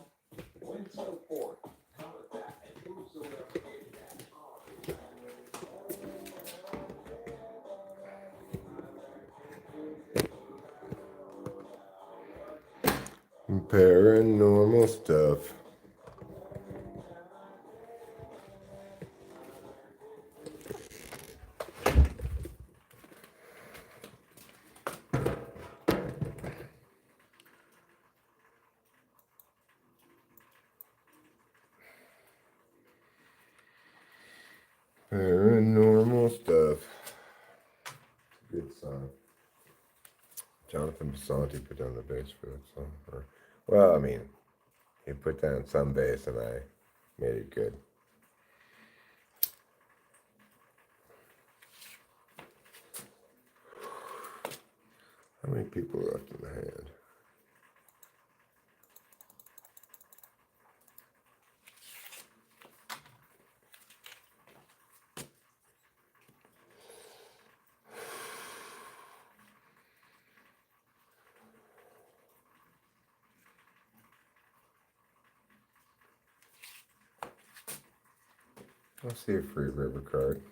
When so forth, how is that? And whosoever is that Paranormal stuff. Paranormal stuff. Good song. Jonathan Basanti put down the bass for that song. Well, I mean, he put down some bass and I made it good. How many people are left in the hand? I'll see a free river card.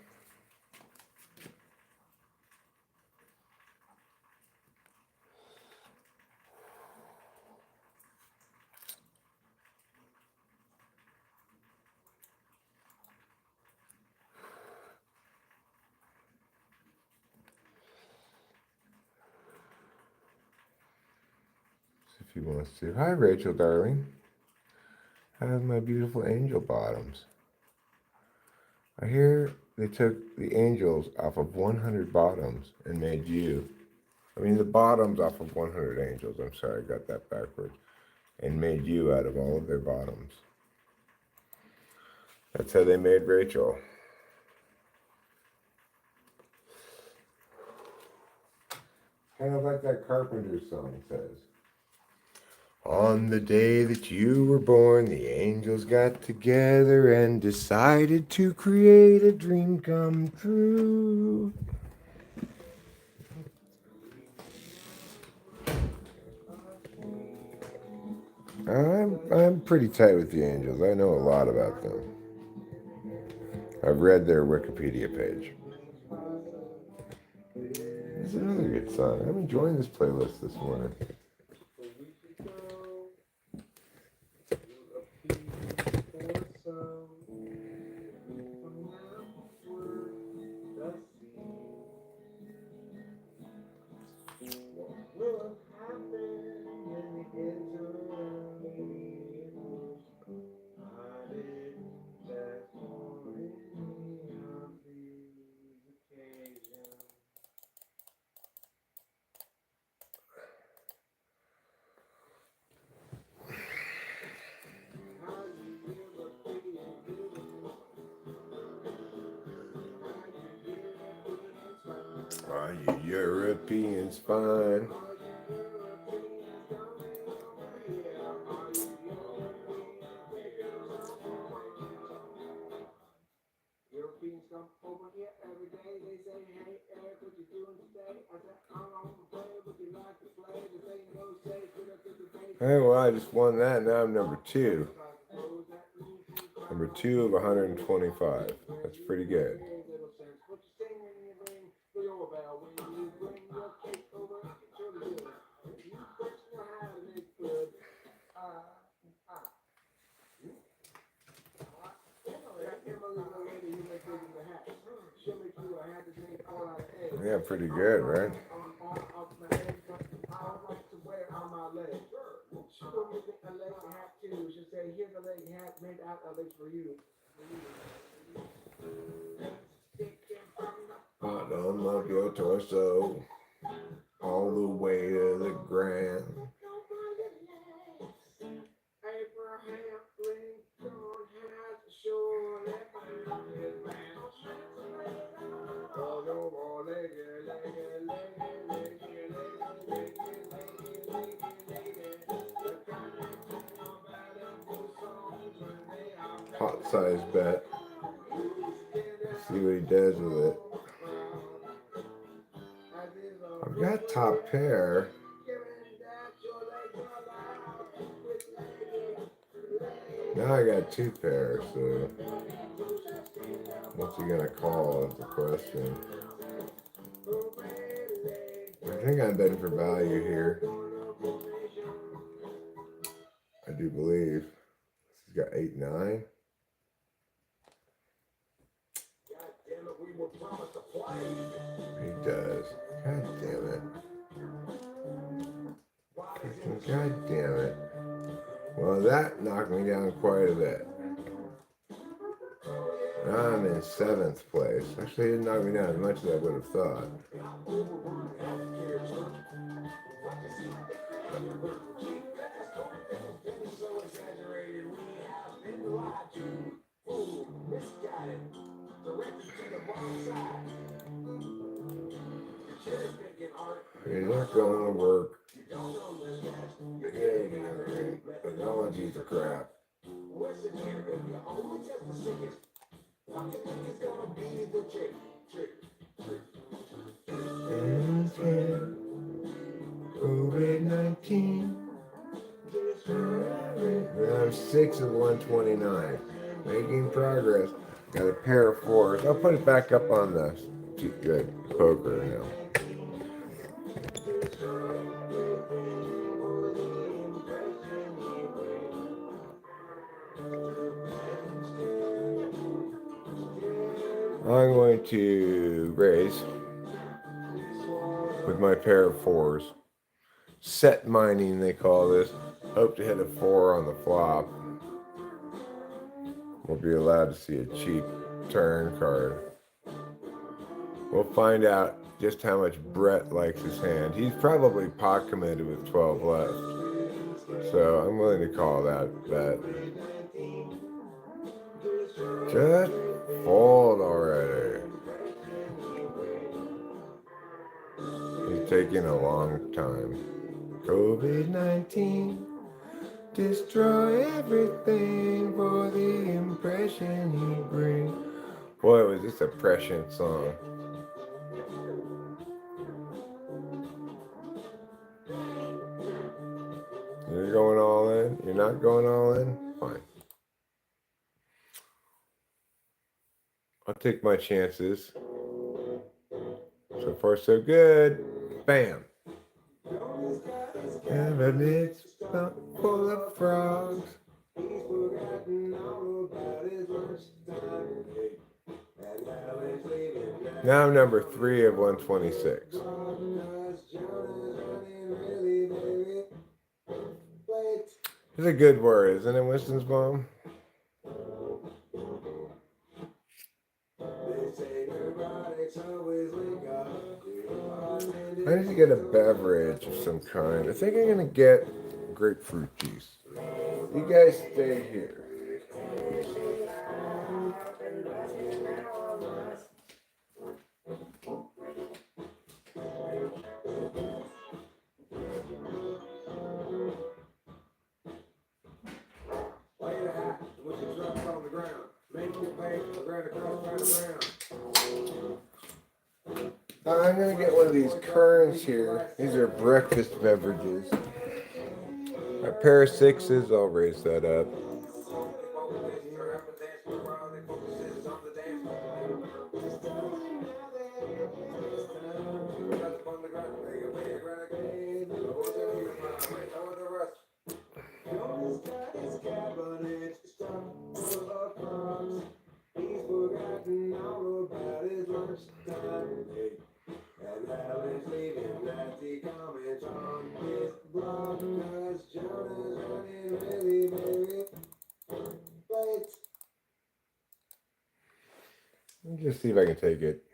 If he wants to. Hi, Rachel, darling. How's my beautiful angel bottoms? I hear they took the angels off of 100 bottoms and made you. I mean, the bottoms off of 100 angels. I'm sorry, I got that backwards. And made you out of all of their bottoms. That's how they made Rachel. Kind of like that Carpenter song says. On the day that you were born, the angels got together and decided to create a dream come true. I'm pretty tight with the angels. I know a lot about them. I've read their Wikipedia page. It's another good song. I'm enjoying this playlist this morning. Are you Europeans fine? Europeans come over here every day. They say, hey, Eric, what you doing today? I said, I'm on the play. Would you like to play? This ain't no safe. Get up to the base. Hey, well, I just won that. Now I'm number 2. Number 2 of 125. That's pretty good. Yeah, pretty good, right? Hot on my your torso, all the way to the ground. Abraham Lincoln has surely found his man. Hot size bet. See what he does with it. I've got top pair. Now I got 2 pairs, so what's he gonna call is the question. I think I'm betting for value here. I do believe. He's got 8-9. He does. God damn it. God damn it. Well, that knocked me down quite a bit. Now I'm in 7th place. Actually, it didn't knock me down as much as I would have thought. You're not going to work. Technology's a crap. COVID-19. I'm 6 of 129. Making progress. Got a pair of fours. I'll put it back up on the poker now. I'm going to raise with my pair of fours. Set mining, they call this. Hope to hit a 4 on the flop. We'll be allowed to see a cheap turn card. We'll find out just how much Brett likes his hand. He's probably pot committed with 12 left. So I'm willing to call that bet. Just fold already. He's taking a long time. COVID-19, destroy everything for the impression you bring. Boy, was this a prescient song. You're going all in? You're not going all in? Fine. I'll take my chances. So far, so good. Bam. And a mix full of frogs. Now I'm number 3 of 126. It's a good word, isn't it, Winston's mom? I need to get a beverage of some kind. I think I'm going to get grapefruit juice. You guys stay here. I'm going to get one of these Kerns here. These are breakfast beverages. A pair of 6s, I'll raise that up. Let me just see if I can take it.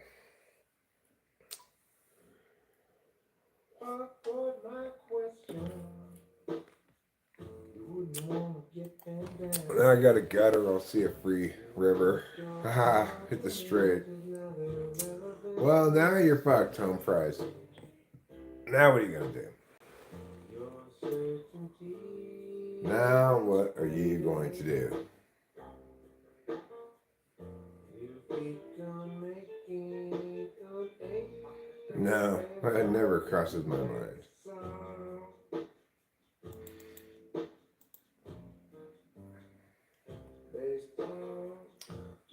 Now I got a gutter, I'll see a free river. Haha, hit the straight. Well, now you're fucked, home fries. Now what are you gonna do? Now what are you going to do? No, that never crosses my mind.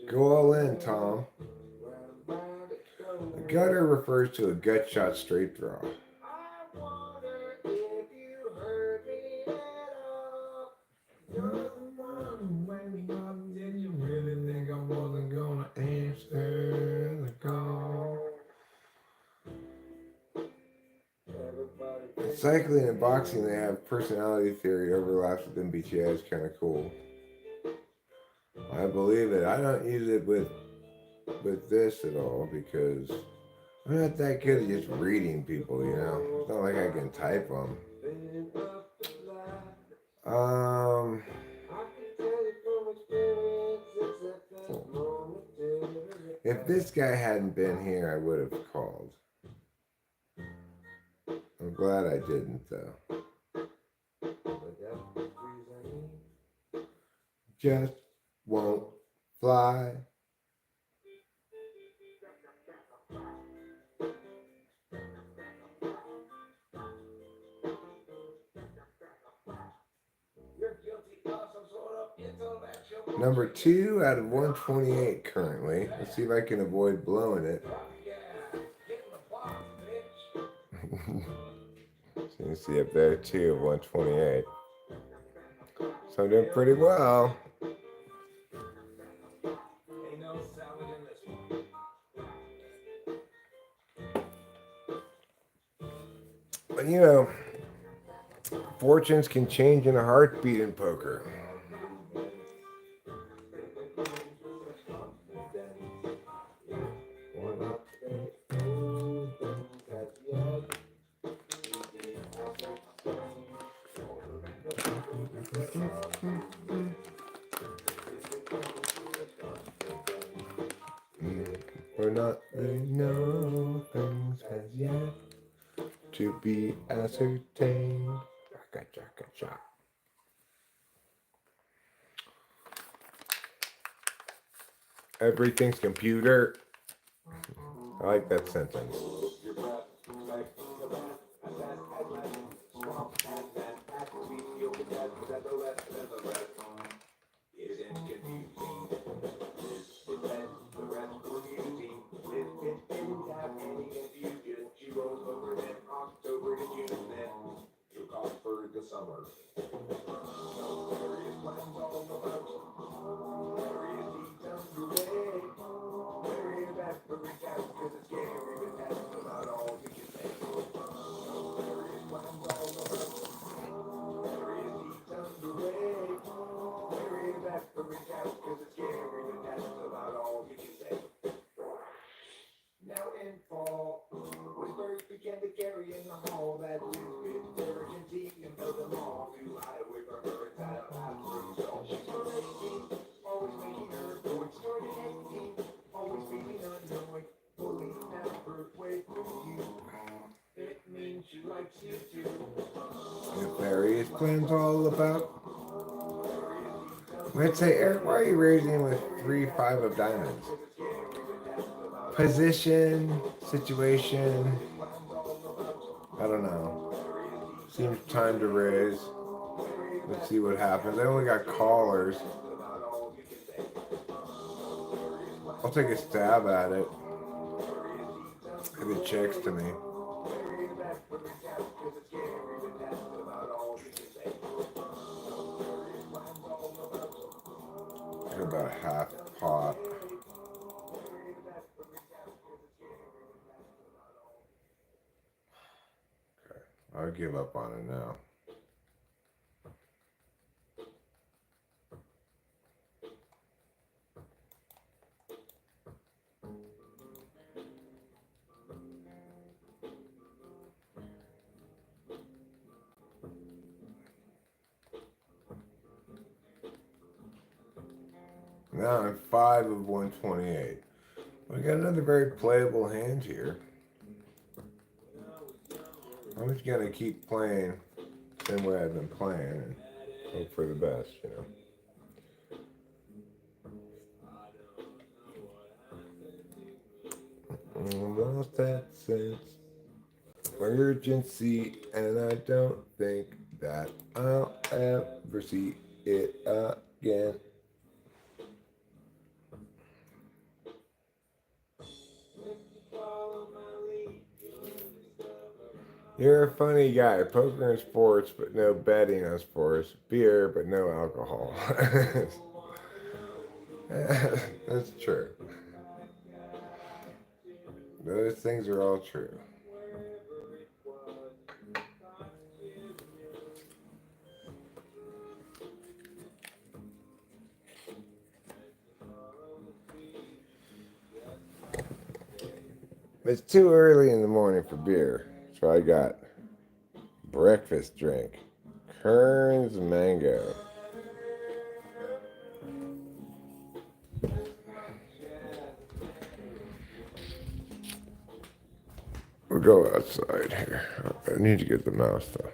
Go all in, Tom. A gutter refers to a gut shot straight draw. Did you really think I wasn't gonna answer the call? In cycling and boxing, they have personality theory overlaps with MBTI. Is kind of cool. I believe it. I don't use it with this at all because I'm not that good at just reading people, you know. It's not like I can type them. If this guy hadn't been here, I would have called. I'm glad I didn't, though. Just won't fly. You're guilty of some sort of intellectual Number 2 out of 128 currently. Let's see if I can avoid blowing it. So you see up there 2 of 128. So I'm doing pretty well. Ain't no salad in this one. But you know, fortunes can change in a heartbeat in poker. We're not really know things as yet to be ascertained. Gotcha. Everything's computer. I like that sentence. Now in fall, whispers began to carry in the hall that with urgency and build them all to hide away from her inside a bathroom stall. She's raging, always making her go exterminating, always feeling annoyed, pulling out her way through you. It means she likes you too. Nefarious plans all about. Let's say, Eric, why are you raising with 3-5 of diamonds? Position, situation, I don't know. Seems time to raise. Let's see what happens. I only got callers. I'll take a stab at it. If it checks to me. About half pot. Okay, I'll give up on it now. Now I'm 5 of 128. We got another very playable hand here. I'm just gonna keep playing the same way I've been playing and hope for the best, you know. Lost that sense of urgency, and I don't think that I'll ever see it again. You're a funny guy. Poker and sports, but no betting on sports. Beer, but no alcohol. That's true. Those things are all true. It's too early in the morning for beer, so I got breakfast drink. Kern's Mango. We'll go outside here. I need to get the mouse though.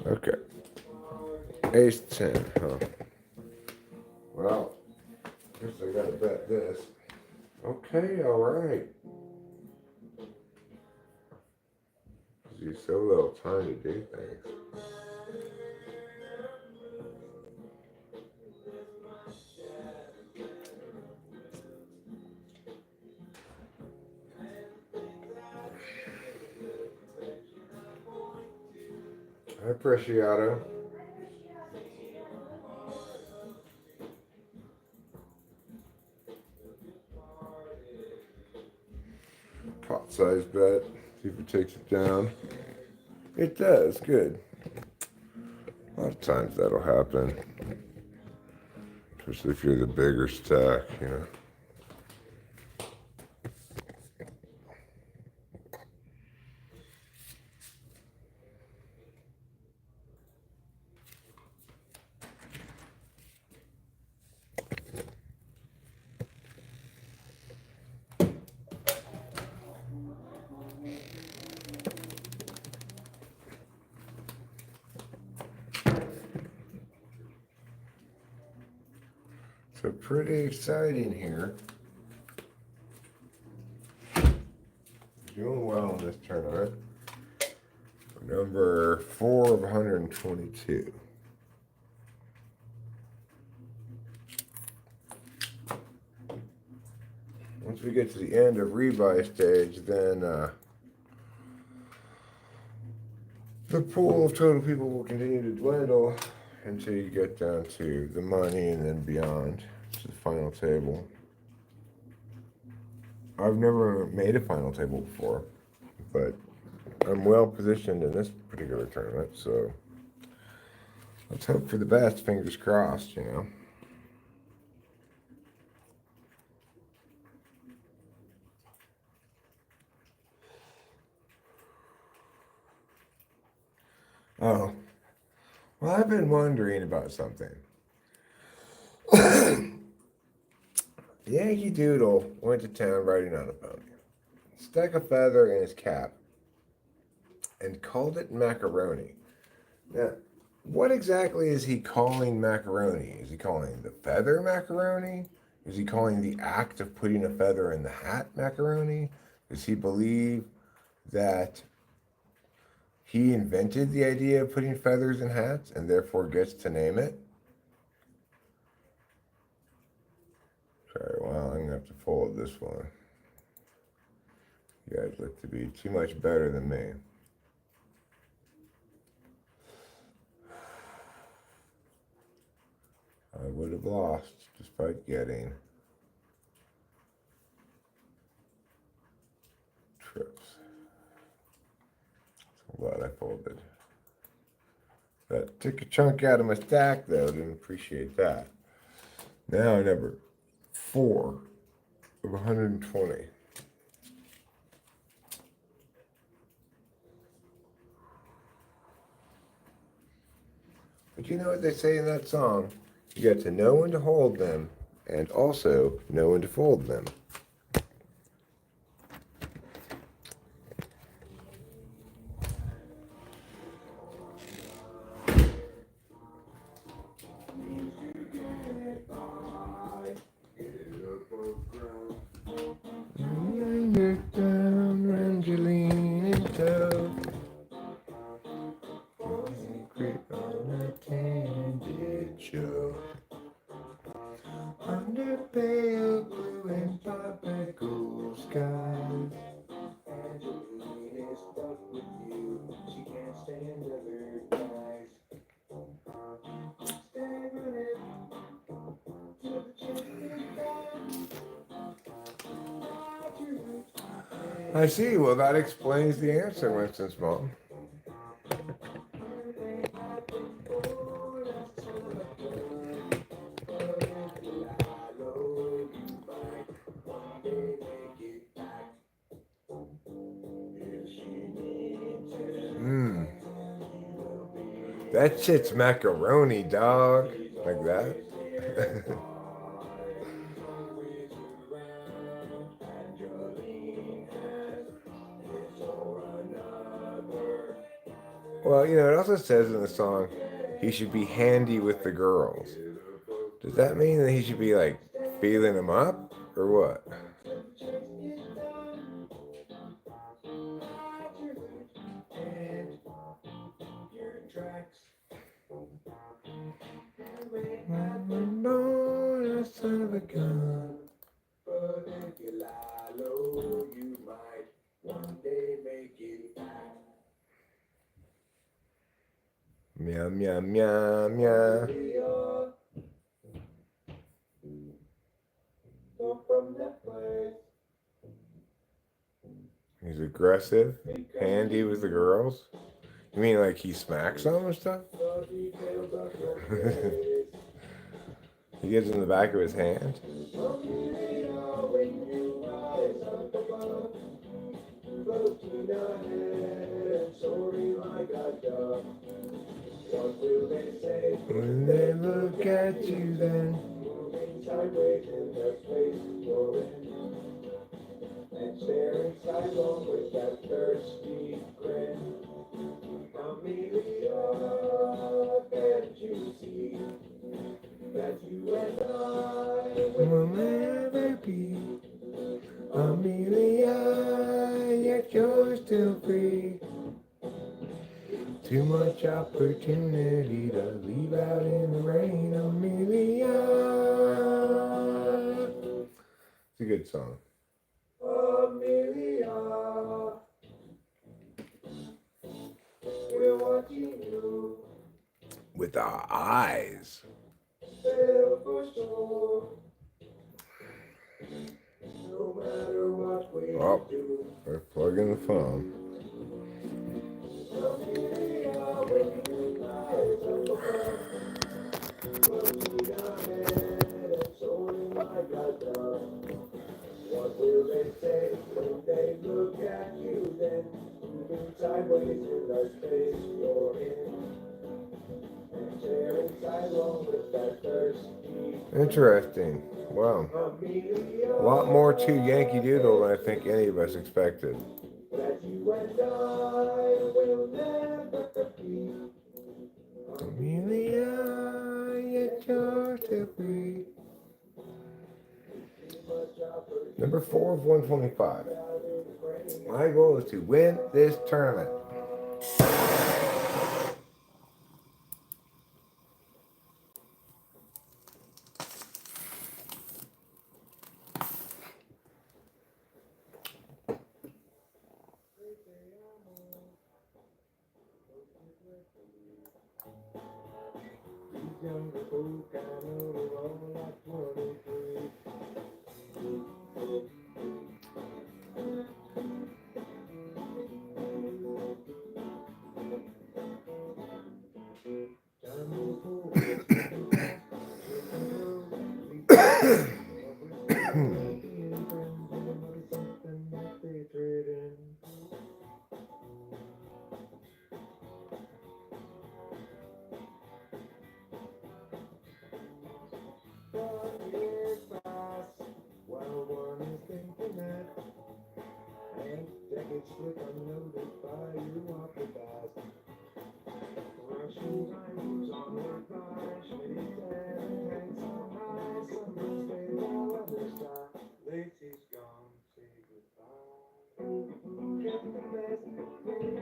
Okay. Ace 10, huh? Well, guess I gotta bet this. Okay, alright. you so little time to do things. Hi, Preciato. Pot size bet. See if it takes it down. It does. Good. A lot of times that'll happen. Especially if you're the bigger stack, you know. So pretty exciting here. Doing well in this tournament. Number 4 of 122. Once we get to the end of rebuy stage, then the pool of total people will continue to dwindle until you get down to the money and then beyond to the final table. I've never made a final table before, but I'm well positioned in this particular tournament, so let's hope for the best, fingers crossed, you know. Oh, well, I've been wondering about something. Yankee Doodle went to town riding on a pony, stuck a feather in his cap, and called it macaroni. Now, what exactly is he calling macaroni? Is he calling the feather macaroni? Is he calling the act of putting a feather in the hat macaroni? Does he believe that he invented the idea of putting feathers in hats and therefore gets to name it? Sorry, well, I'm going to have to fold this one. You guys look to be too much better than me. I would have lost despite getting trips. I'm glad I folded. That took a chunk out of my stack, though. Didn't appreciate that. Now number 4 of 120. But you know what they say in that song? You got to know when to hold them and also know when to fold them. Under pale blue and tropical skies. Angeline is stuck with you. She can't stand other guys. Stay running till the chick is gone. I see. Well, that explains the answer, Winston Small. That shit's macaroni, dog. Like that. Well, you know, it also says in the song he should be handy with the girls. Does that mean that he should be like feeling them up or what? tracks. No, son of a gun. But if you lie low, you might one day make it back. Meow, meow, meow, meow. Go from that place. He's aggressive, handy with the girls. You mean like he smacks them and stuff? The details of your face. He gets in the back of his hand. When you rise up above, floating ahead, soaring like a dove. What will they say When they look at you then. moving sideways in the space you're in? And staring sidelong with that thirsty grin. Amelia, can't you see that you and I Will never be Amelia, yet you're still free. Too much opportunity to leave out in the rain, Amelia. It's a good song. Amelia, we're watching you With our eyes. sail for shore. No matter what we Oh, do, we're plugging the phone. Amelia, when you rise up above, floating ahead and soaring like a dove. What will they say when they look at you then, moving sideways in the space you're in? And staring sidelong with that thirsty Interesting. Wow. Amelia, A lot more to Yankee Doodle than I think any of us expected. that you and I will never be. Amelia, yet you're still free. Number 4 of 125. My goal is to win this tournament. Younger folk, I know they're all like 23. Time will go, it's moving fast, taking slow, leap being friends, everybody's something that they trade in. Years pass while one is thinking that, and decades slip unnoticed by you awfully fast. Rushing time moves onward by, shady dead and hangs on high. Some days stay while others die. Lacey's gone, say goodbye. Get the best, maybe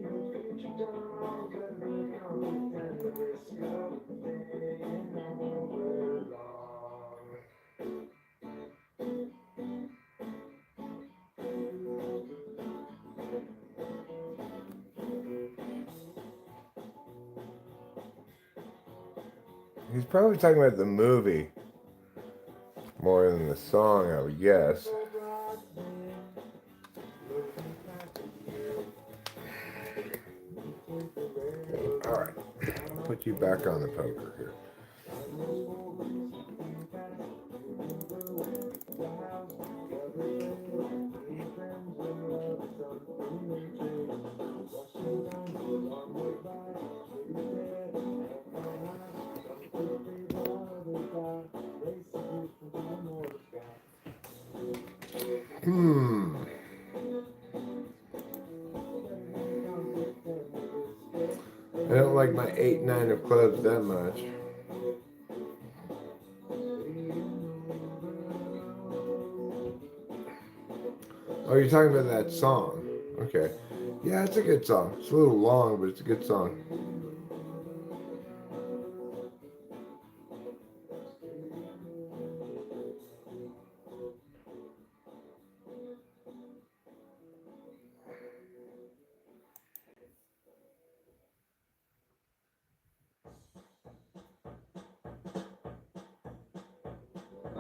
your future dawns, but look on and the risk of staying over long. He's probably talking about the movie more than the song, I would guess. Alright, put you back on the poker here. I don't like my 8-9 of clubs that much. Oh, you're talking about that song. Okay. Yeah, it's a good song. It's a little long, but it's a good song.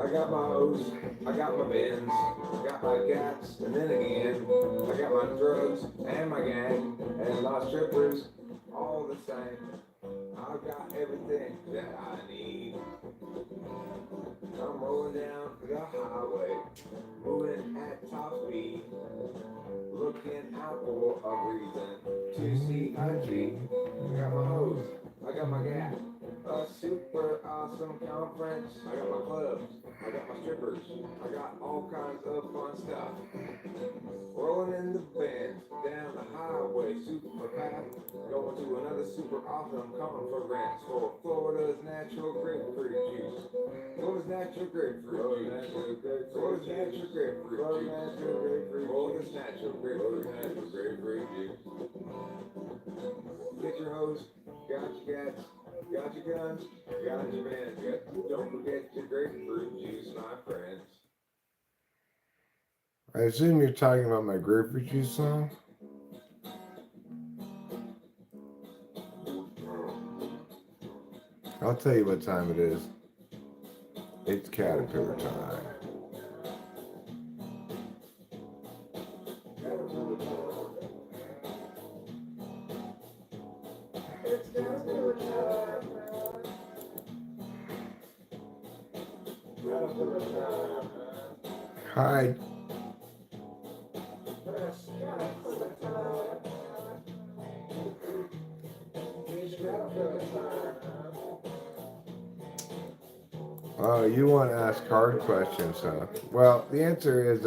I got my O's, I got my bins, I got my gats, and then again, I got my drugs and my gang and my strippers, all the same. I've got everything that I need. I'm rolling down the highway, moving at top speed, looking out for a reason to see a G. I got my hose, I got my gat, a super awesome conference. I got my clubs, I got my strippers, I got all kinds of fun stuff. Rolling in the Benz, down the highway, super fast, going to another super awesome conference for Florida's natural grapefruit juice. Florida's natural grapefruit juice. Florida's natural grapefruit juice. Florida's natural grapefruit juice. Get your hose, got your gats, got your guns, got your bands. Don't forget your grapefruit juice, my friends. I assume you're talking about my grapefruit juice song? I'll tell you what time it is. It's caterpillar time. Hi. Oh, you want to ask hard questions, huh? Well, the answer is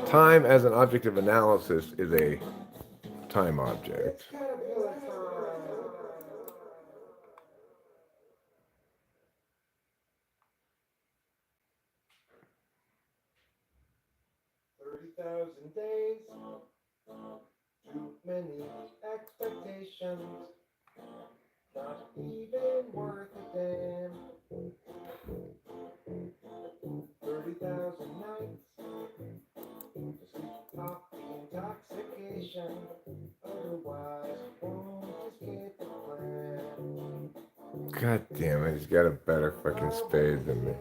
time as an object of analysis is a time object. 30,000 days, too many expectations, not even worth a damn. 30,000 nights, to sleep off the intoxication, otherwise won't escape the plan. God damn it, he's got a better fucking spade than me.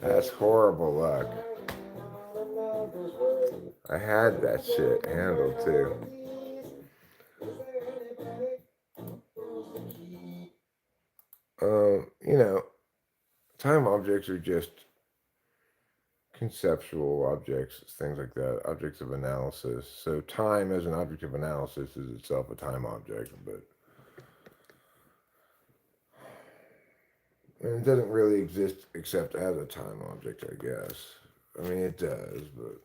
That's horrible luck. I had that shit handled too. You know, time objects are just conceptual objects, things like that, objects of analysis. So time as an object of analysis is itself a time object, but and it doesn't really exist except as a time object, I guess. I mean, it does, but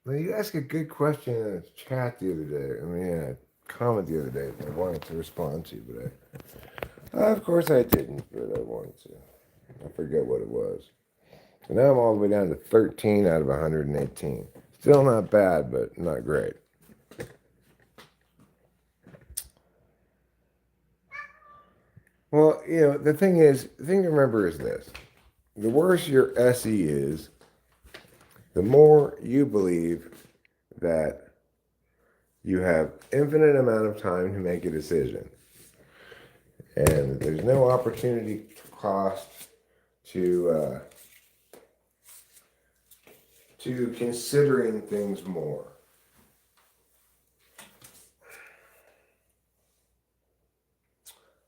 well, you asked a good question in a chat the other day. I mean, in a comment the other day that I wanted to respond to, but of course I didn't, but I wanted to. I forget what it was. So now I'm all the way down to 13 out of 118. Still not bad, but not great. Well, you know, the thing to remember is this. The worse your SE is, the more you believe that you have infinite amount of time to make a decision. And there's no opportunity cost to considering things more.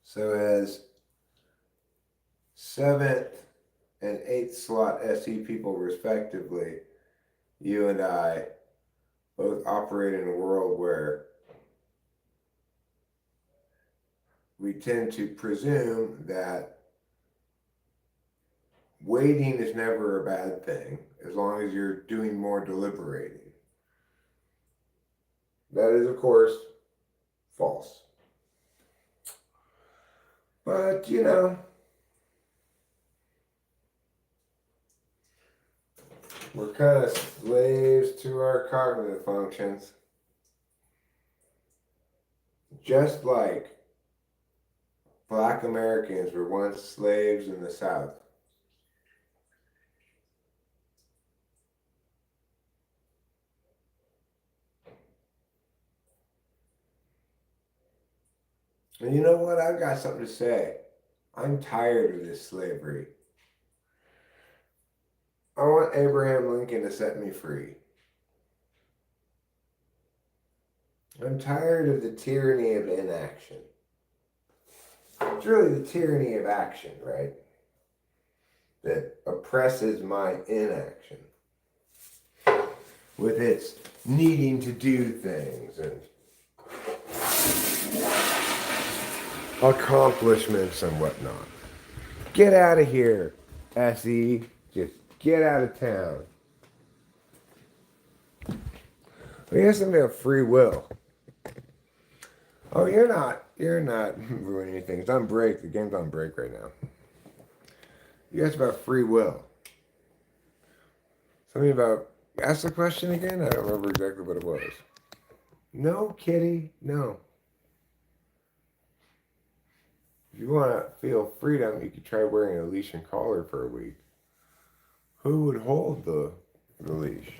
So as 7th and 8th slot SE people respectively, you and I both operate in a world where we tend to presume that waiting is never a bad thing as long as you're doing more deliberating. That is, of course, false. But, you know, we're kind of slaves to our cognitive functions. Just like Black Americans were once slaves in the South. And you know what? I've got something to say. I'm tired of this slavery. I want Abraham Lincoln to set me free. I'm tired of the tyranny of inaction. It's really the tyranny of action, right? That oppresses my inaction with its needing to do things and accomplishments and whatnot. Get out of here, SE. Just get out of town. We have something about free will. Oh, you're not ruining things. It's on break. The game's on break right now. You asked about free will. Something about, ask the question again? I don't remember exactly what it was. No, kitty, no. If you want to feel freedom, you could try wearing a leash and collar for a week. Who would hold the leash?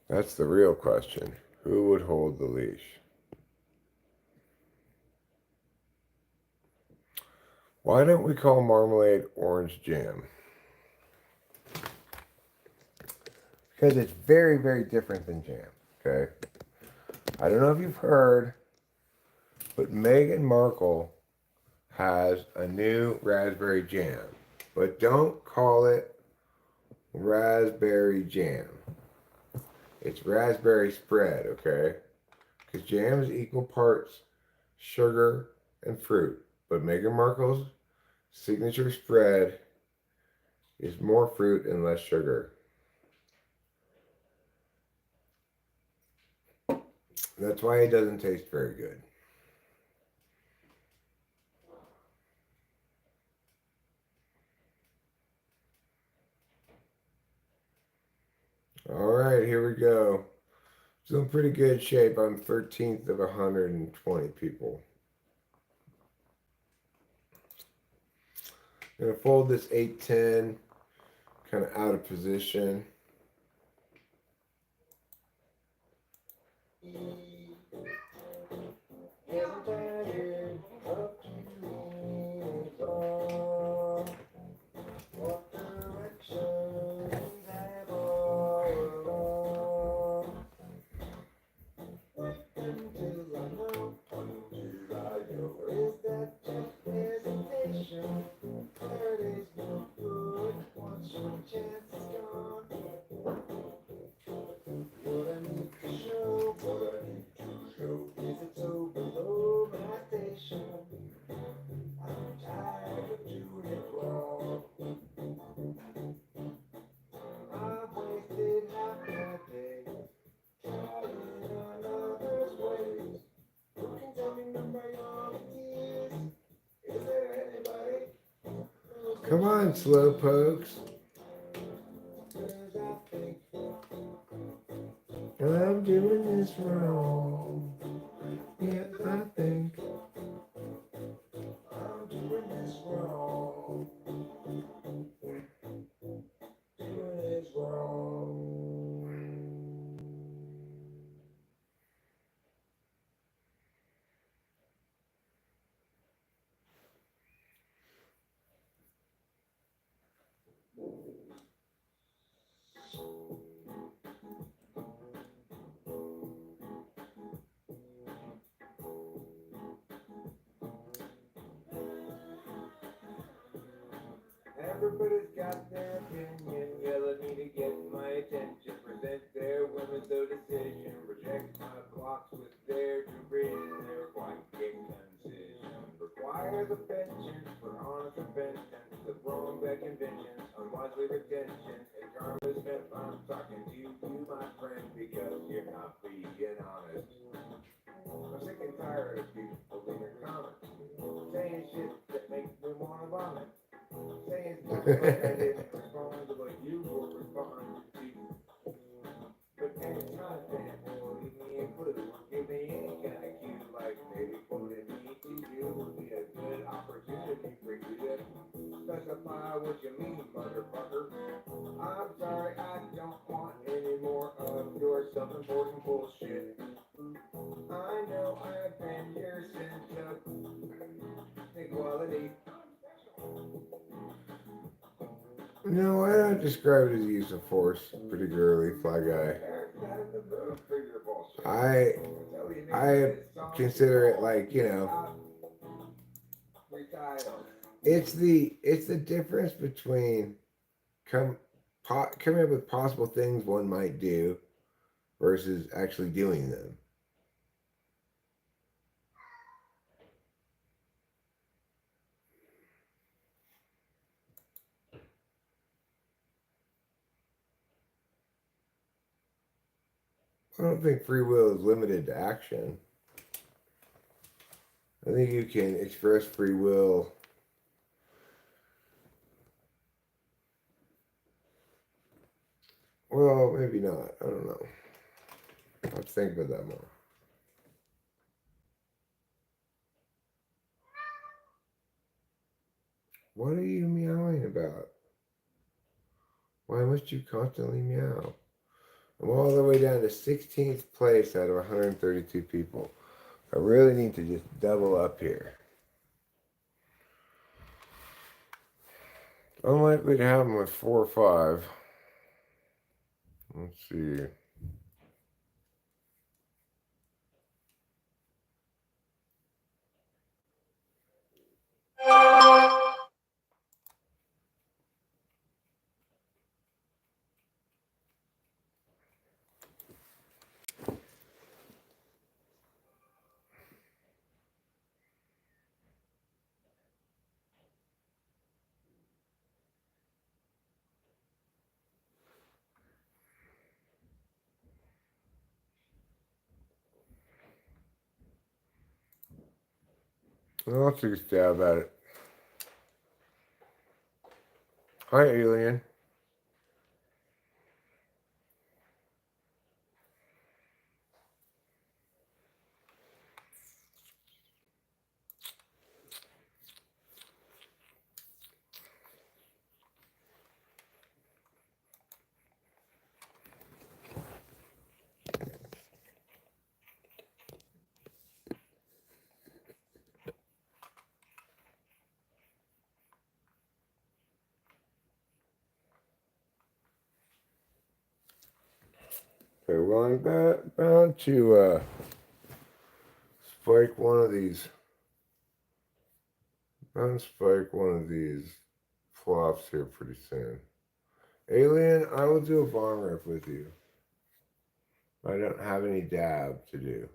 That's the real question. Who would hold the leash? Why don't we call marmalade orange jam? Because it's very, very different than jam, okay? I don't know if you've heard, but Meghan Markle has a new raspberry jam. But don't call it raspberry jam. It's raspberry spread, okay? Because jam is equal parts sugar and fruit. But Meghan Markle's signature spread is more fruit and less sugar. That's why it doesn't taste very good. All right, here we go. Still in pretty good shape. I'm 13th of 120 people. I'm going to fold this 8-10 kind of out of position. Come on, slowpokes. I'm doing this wrong. Yeah, I think I'm doing this wrong. Doing this wrong. Everybody's got their opinion, yelling me to get my attention, present their women's decision, reject my blocks with their derision, their blanket concision, requires a pension for honest repentance, the wrong back conventions, unwisely retention, and karma spent. I'm talking to you, my friend, because you're not being honest. I'm sick and tired of people leaving comments, saying shit that makes me wanna vomit. Saying stuff like I didn't respond to what you were responding to. But anytime that will leave me a clue, give me any kind of cue, like maybe quoting me to you would be a good opportunity for you to specify what you mean, motherfucker. I'm sorry, I don't want any more of your self-important bullshit. I know I've been your sense of equality. No, I don't describe it as use of force, particularly Fly Guy. I consider it like, you know, it's the difference between coming up with possible things one might do versus actually doing them. I don't think free will is limited to action. I think you can express free will well, maybe not. I don't know. I'll have to think about that more. What are you meowing about? Why must you constantly meow? I'm all the way down to 16th place out of 132 people. I really need to just double up here. Unlikely to happen with 4 or 5. Let's see. Well, I'll take a stab at it. Hi, alien. Okay, well, I'm bound to spike one of these. Bound to spike one of these flops here pretty soon. Alien, I will do a bomb riff with you. I don't have any dab to do.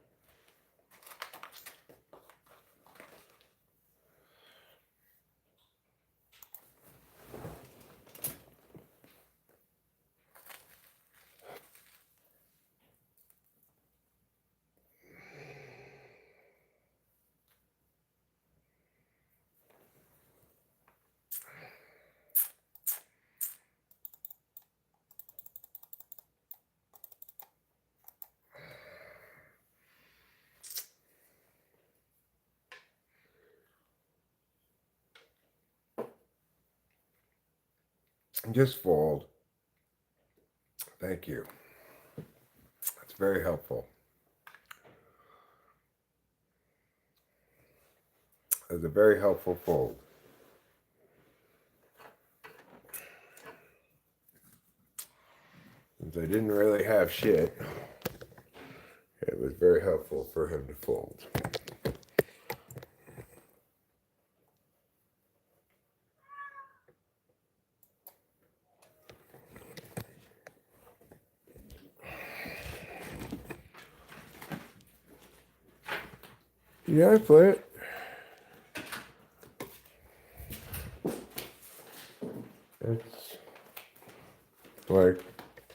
Just fold. Thank you. That's very helpful. That's a very helpful fold. Since I didn't really have shit, it was very helpful for him to fold. Yeah, I play it. It's like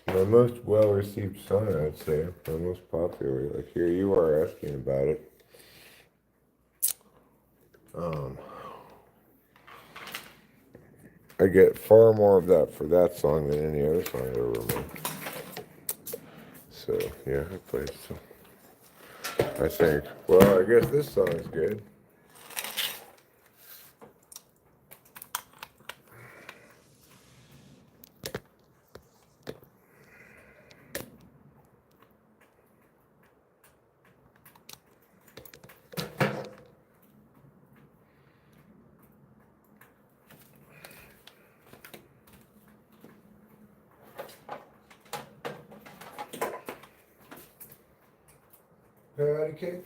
my most well-received song, I'd say. My most popular. Like, here you are asking about it. I get far more of that for that song than any other song I've ever made. So, yeah, I play it. So I think, well, I guess this song is good.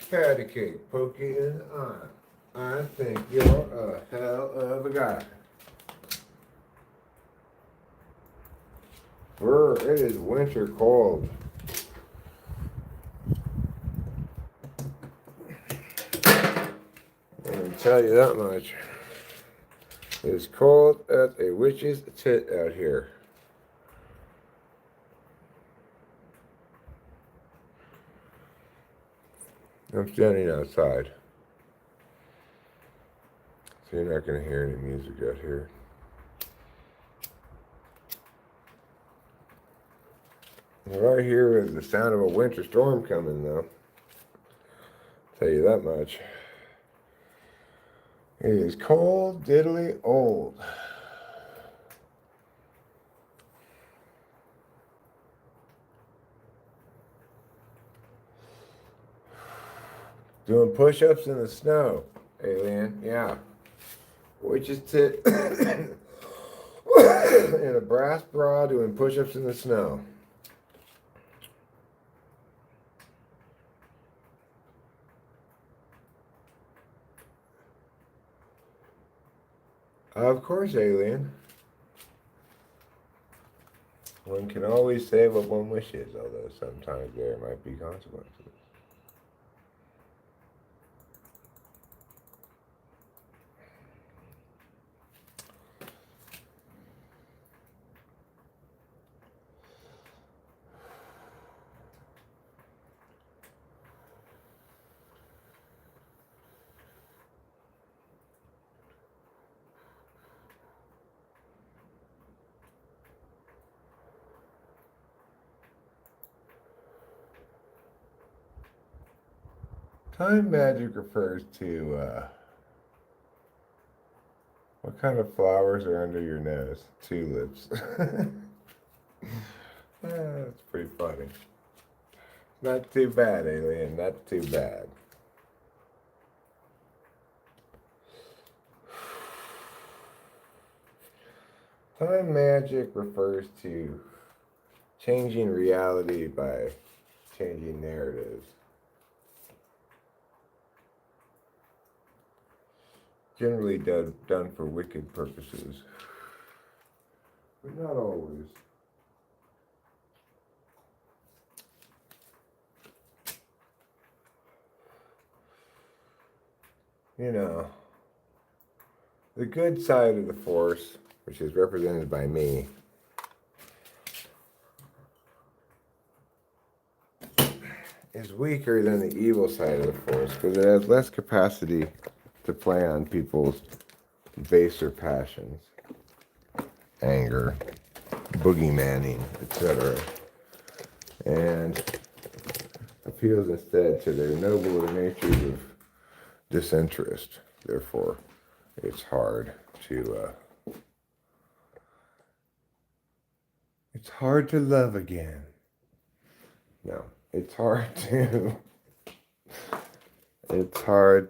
patty cake, poke you in the eye. I think you're a hell of a guy. It is winter cold. I can tell you that much. It's cold as a witch's tit out here. I'm standing outside, so you're not going to hear any music out here. Right here is the sound of a winter storm coming, though. Tell you that much. It is cold, diddly old. Doing push-ups in the snow, alien. Yeah. Witch's tit in a brass bra doing push-ups in the snow. Of course, alien. One can always say what one wishes, although sometimes there might be consequences. Time magic refers to what kind of flowers are under your nose? Tulips. That's pretty funny. Not too bad, alien. Not too bad. Time magic refers to changing reality by changing narratives. Generally done for wicked purposes, but not always. You know, the good side of the force, which is represented by me, is weaker than the evil side of the force because it has less capacity to play on people's baser passions, anger, boogeymanning, etc., and appeals instead to their nobler natures of disinterest. Therefore, it's hard to love again. No, it's hard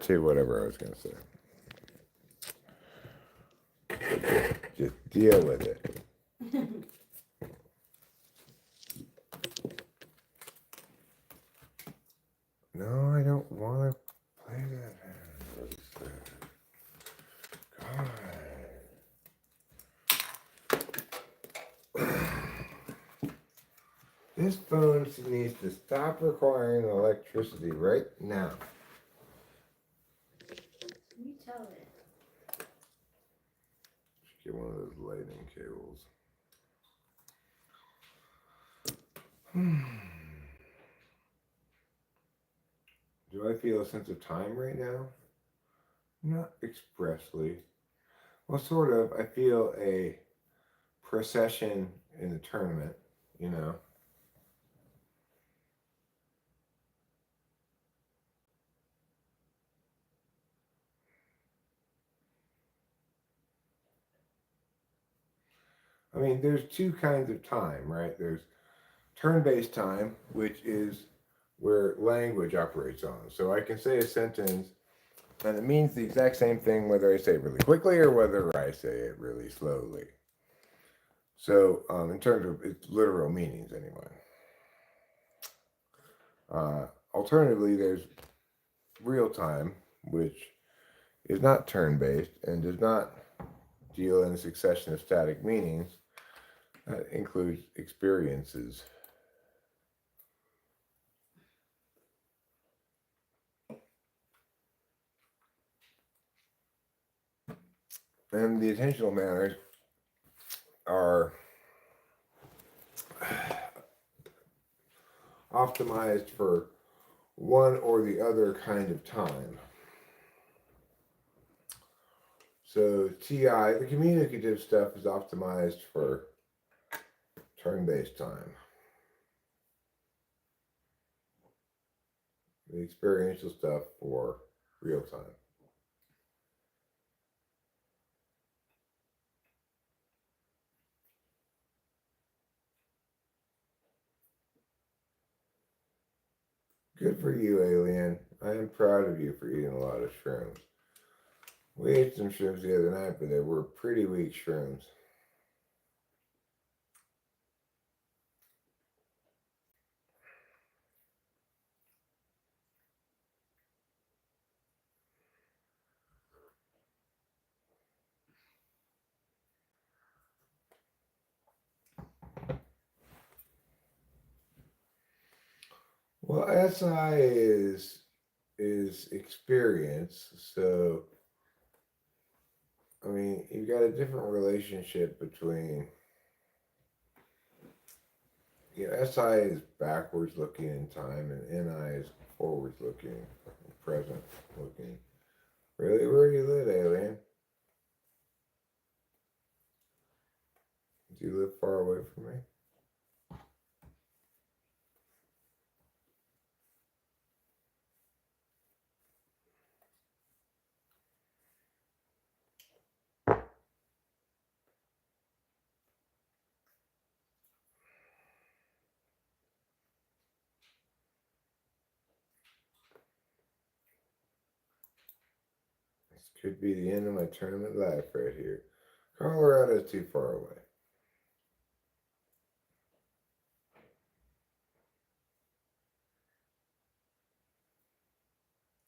to whatever I was gonna say. Just deal with it. No, I don't want to play that. God. This phone needs to stop requiring electricity right now. You tell it. Get one of those lightning cables. Do I feel a sense of time right now? Not expressly. Well, sort of. I feel a procession in the tournament, you know. I mean, there's two kinds of time, right? There's turn-based time, which is where language operates on. So I can say a sentence, and it means the exact same thing whether I say it really quickly or whether I say it really slowly. So in terms of its literal meanings, anyway. Alternatively, there's real time, which is not turn based and does not deal in a succession of static meanings. That includes experiences. And the attentional manners are optimized for one or the other kind of time. So TI, the communicative stuff, is optimized for turn-based time. The experiential stuff for real time. Good for you, Alien. I am proud of you for eating a lot of shrooms. We ate some shrooms the other night, but they were pretty weak shrooms. Well, SI is experience, so I mean, you've got a different relationship between, SI is backwards looking in time, and NI is forwards looking, present looking. Really, where do you live, Alien? Do you live far away from me? This could be the end of my tournament life right here. Colorado's too far away.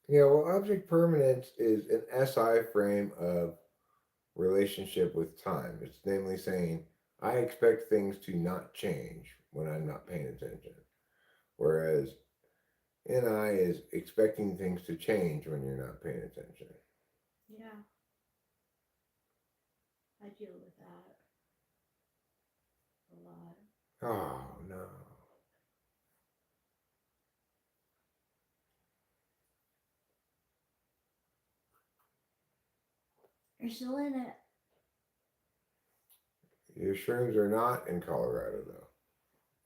Yeah, well, object permanence is an SI frame of relationship with time. It's namely saying, I expect things to not change when I'm not paying attention. Whereas NI is expecting things to change when you're not paying attention. Yeah. I deal with that a lot. Oh, no. You're still in it. Your shrooms are not in Colorado, though.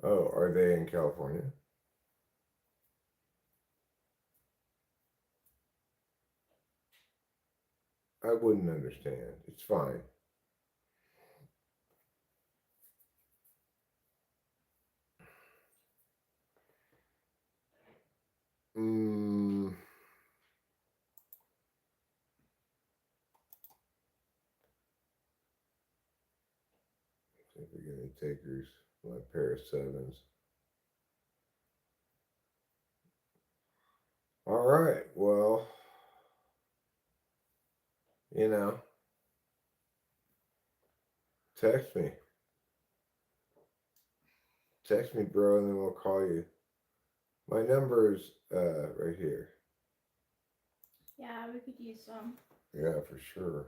Oh, are they in California? I wouldn't understand. It's fine. Mm, see if we get any takers. My pair of sevens. All right. Well, text me. Text me, bro, and then we'll call you. My number's right here. Yeah, we could use some. Yeah, for sure.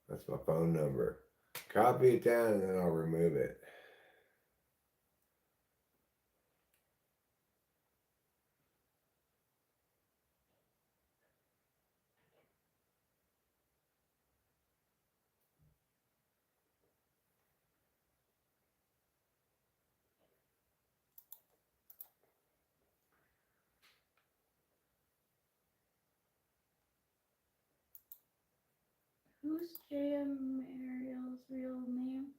That's my phone number. Copy it down and then I'll remove it. Who's J.M. Mariel's real name?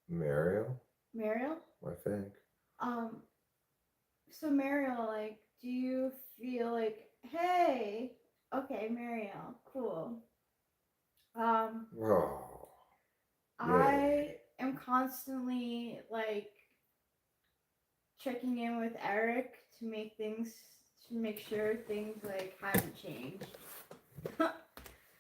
Mariel, Mariel? I think. So Mariel, do you feel like, hey, okay, Mariel, cool. Oh, man. I am constantly like checking in with Eric to make sure things like haven't changed.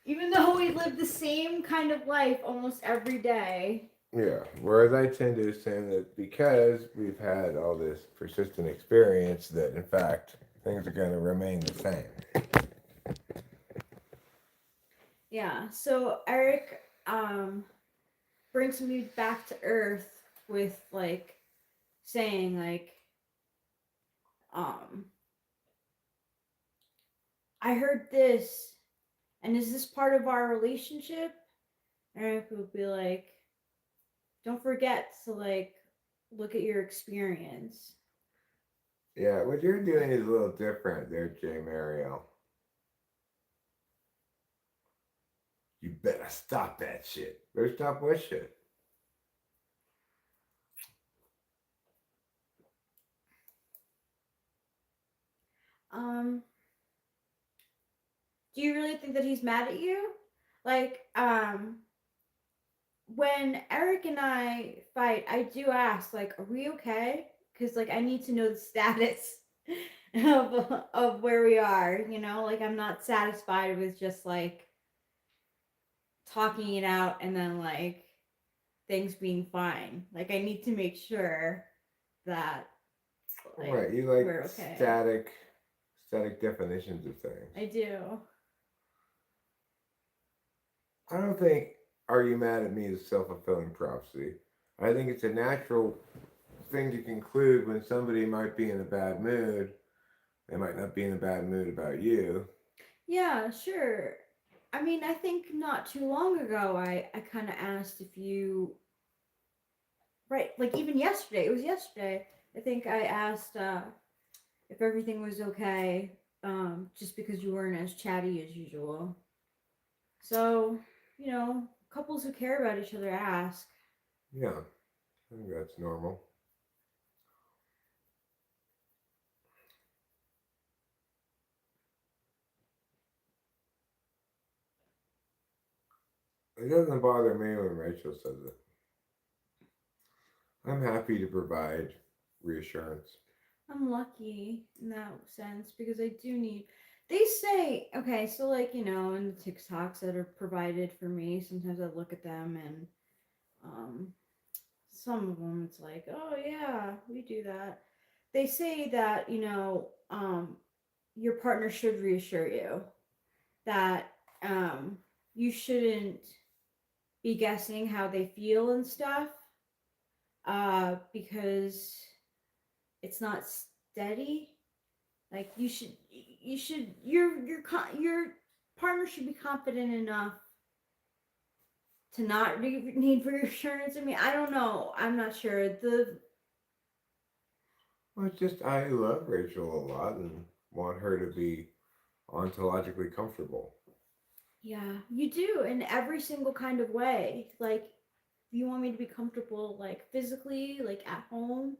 Even though we live the same kind of life almost every day. Yeah. Whereas I tend to assume that because we've had all this persistent experience, that in fact things are going to remain the same. Yeah. So Eric brings me back to earth with like saying like um I heard this, and is this part of our relationship? Eric would be like, don't forget to like look at your experience. Yeah, what you're doing is a little different there, Jay Mariel. You better stop that shit. Better stop what shit? Um, do you really think that he's mad at you? Like, when Eric and I fight, I do ask, like, are we okay? Because, like, I need to know the status of where we are, you know? Like, I'm not satisfied with just, like, talking it out and then, like, things being fine. Like, I need to make sure that, like, Right, you like we're okay. static definitions of things. I do. I don't think "Are you mad at me" is self fulfilling prophecy. I think it's a natural thing to conclude when somebody might be in a bad mood. They might not be in a bad mood about you. Yeah, sure. I mean, I think not too long ago, I kind of asked if you, right, like even yesterday, it was yesterday. I think I asked if everything was okay, just because you weren't as chatty as usual. So, couples who care about each other ask. Yeah, I think that's normal. It doesn't bother me when Rachel says it. I'm happy to provide reassurance. I'm lucky in that sense because I do need. They say, okay, so like, in the TikToks that are provided for me, sometimes I look at them and um, some of them it's like, oh yeah, we do that. They say that, your partner should reassure you that you shouldn't be guessing how they feel and stuff because it's not steady. Like your partner should be confident enough to not need reassurance. I mean, I don't know. I'm not sure. Well, it's just I love Rachel a lot and want her to be ontologically comfortable. Yeah, you do in every single kind of way. Like, you want me to be comfortable, like physically, like at home.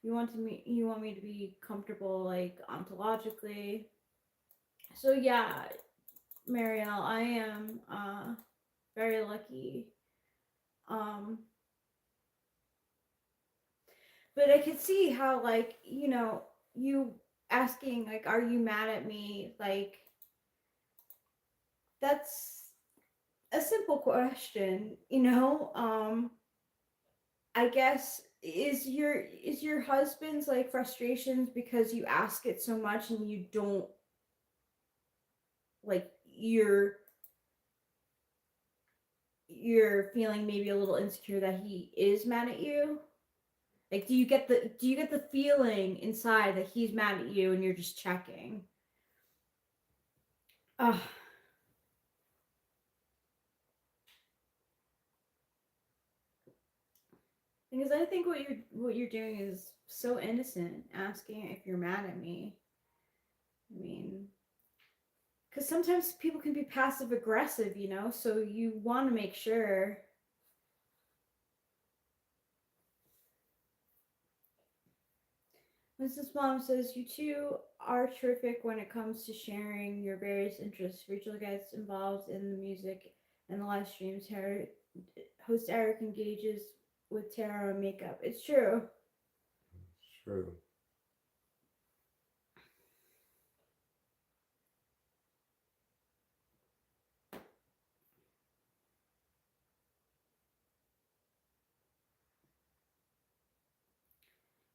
You want me to be comfortable, like ontologically. So yeah, Marielle, I am very lucky. Um, but I could see how, like, you asking, like, are you mad at me? Like, that's a simple question, I guess is your husband's like frustrations because you ask it so much and you don't like you're feeling maybe a little insecure that he is mad at you? Like, do you get the feeling inside that he's mad at you and you're just checking? Ugh. Because I think what you're doing is so innocent, asking if you're mad at me. I mean, because sometimes people can be passive aggressive, so you want to make sure. Mrs. Mom says, you two are terrific when it comes to sharing your various interests. Rachel gets involved in the music and the live streams. Host Eric engages with Tara on makeup. It's true. It's true.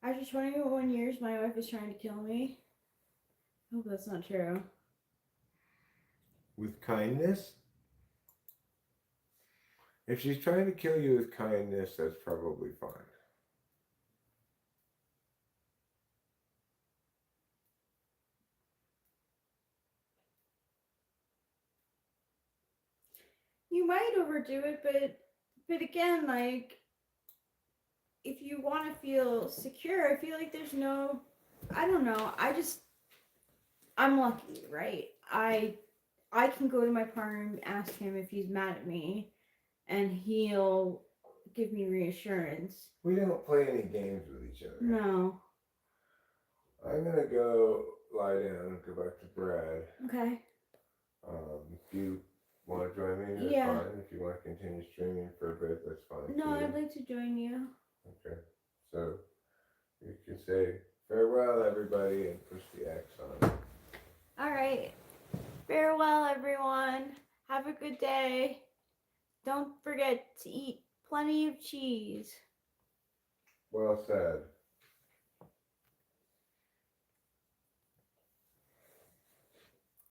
After 21 years, my wife is trying to kill me. I hope that's not true. With kindness? If she's trying to kill you with kindness, that's probably fine. You might overdo it, but again, like, if you want to feel secure, I feel like there's no, I don't know. I'm lucky, right? I can go to my partner and ask him if he's mad at me, and he'll give me reassurance. We don't play any games with each other. No. I'm gonna go lie down and go back to Brad. Okay. If you want to join me, that's Yeah. fine. If you want to continue streaming for a bit, that's fine. No, too. I'd like to join you. Okay. So you can say farewell, everybody, and push the X on. All right. Farewell, everyone. Have a good day. Don't forget to eat plenty of cheese. Well said.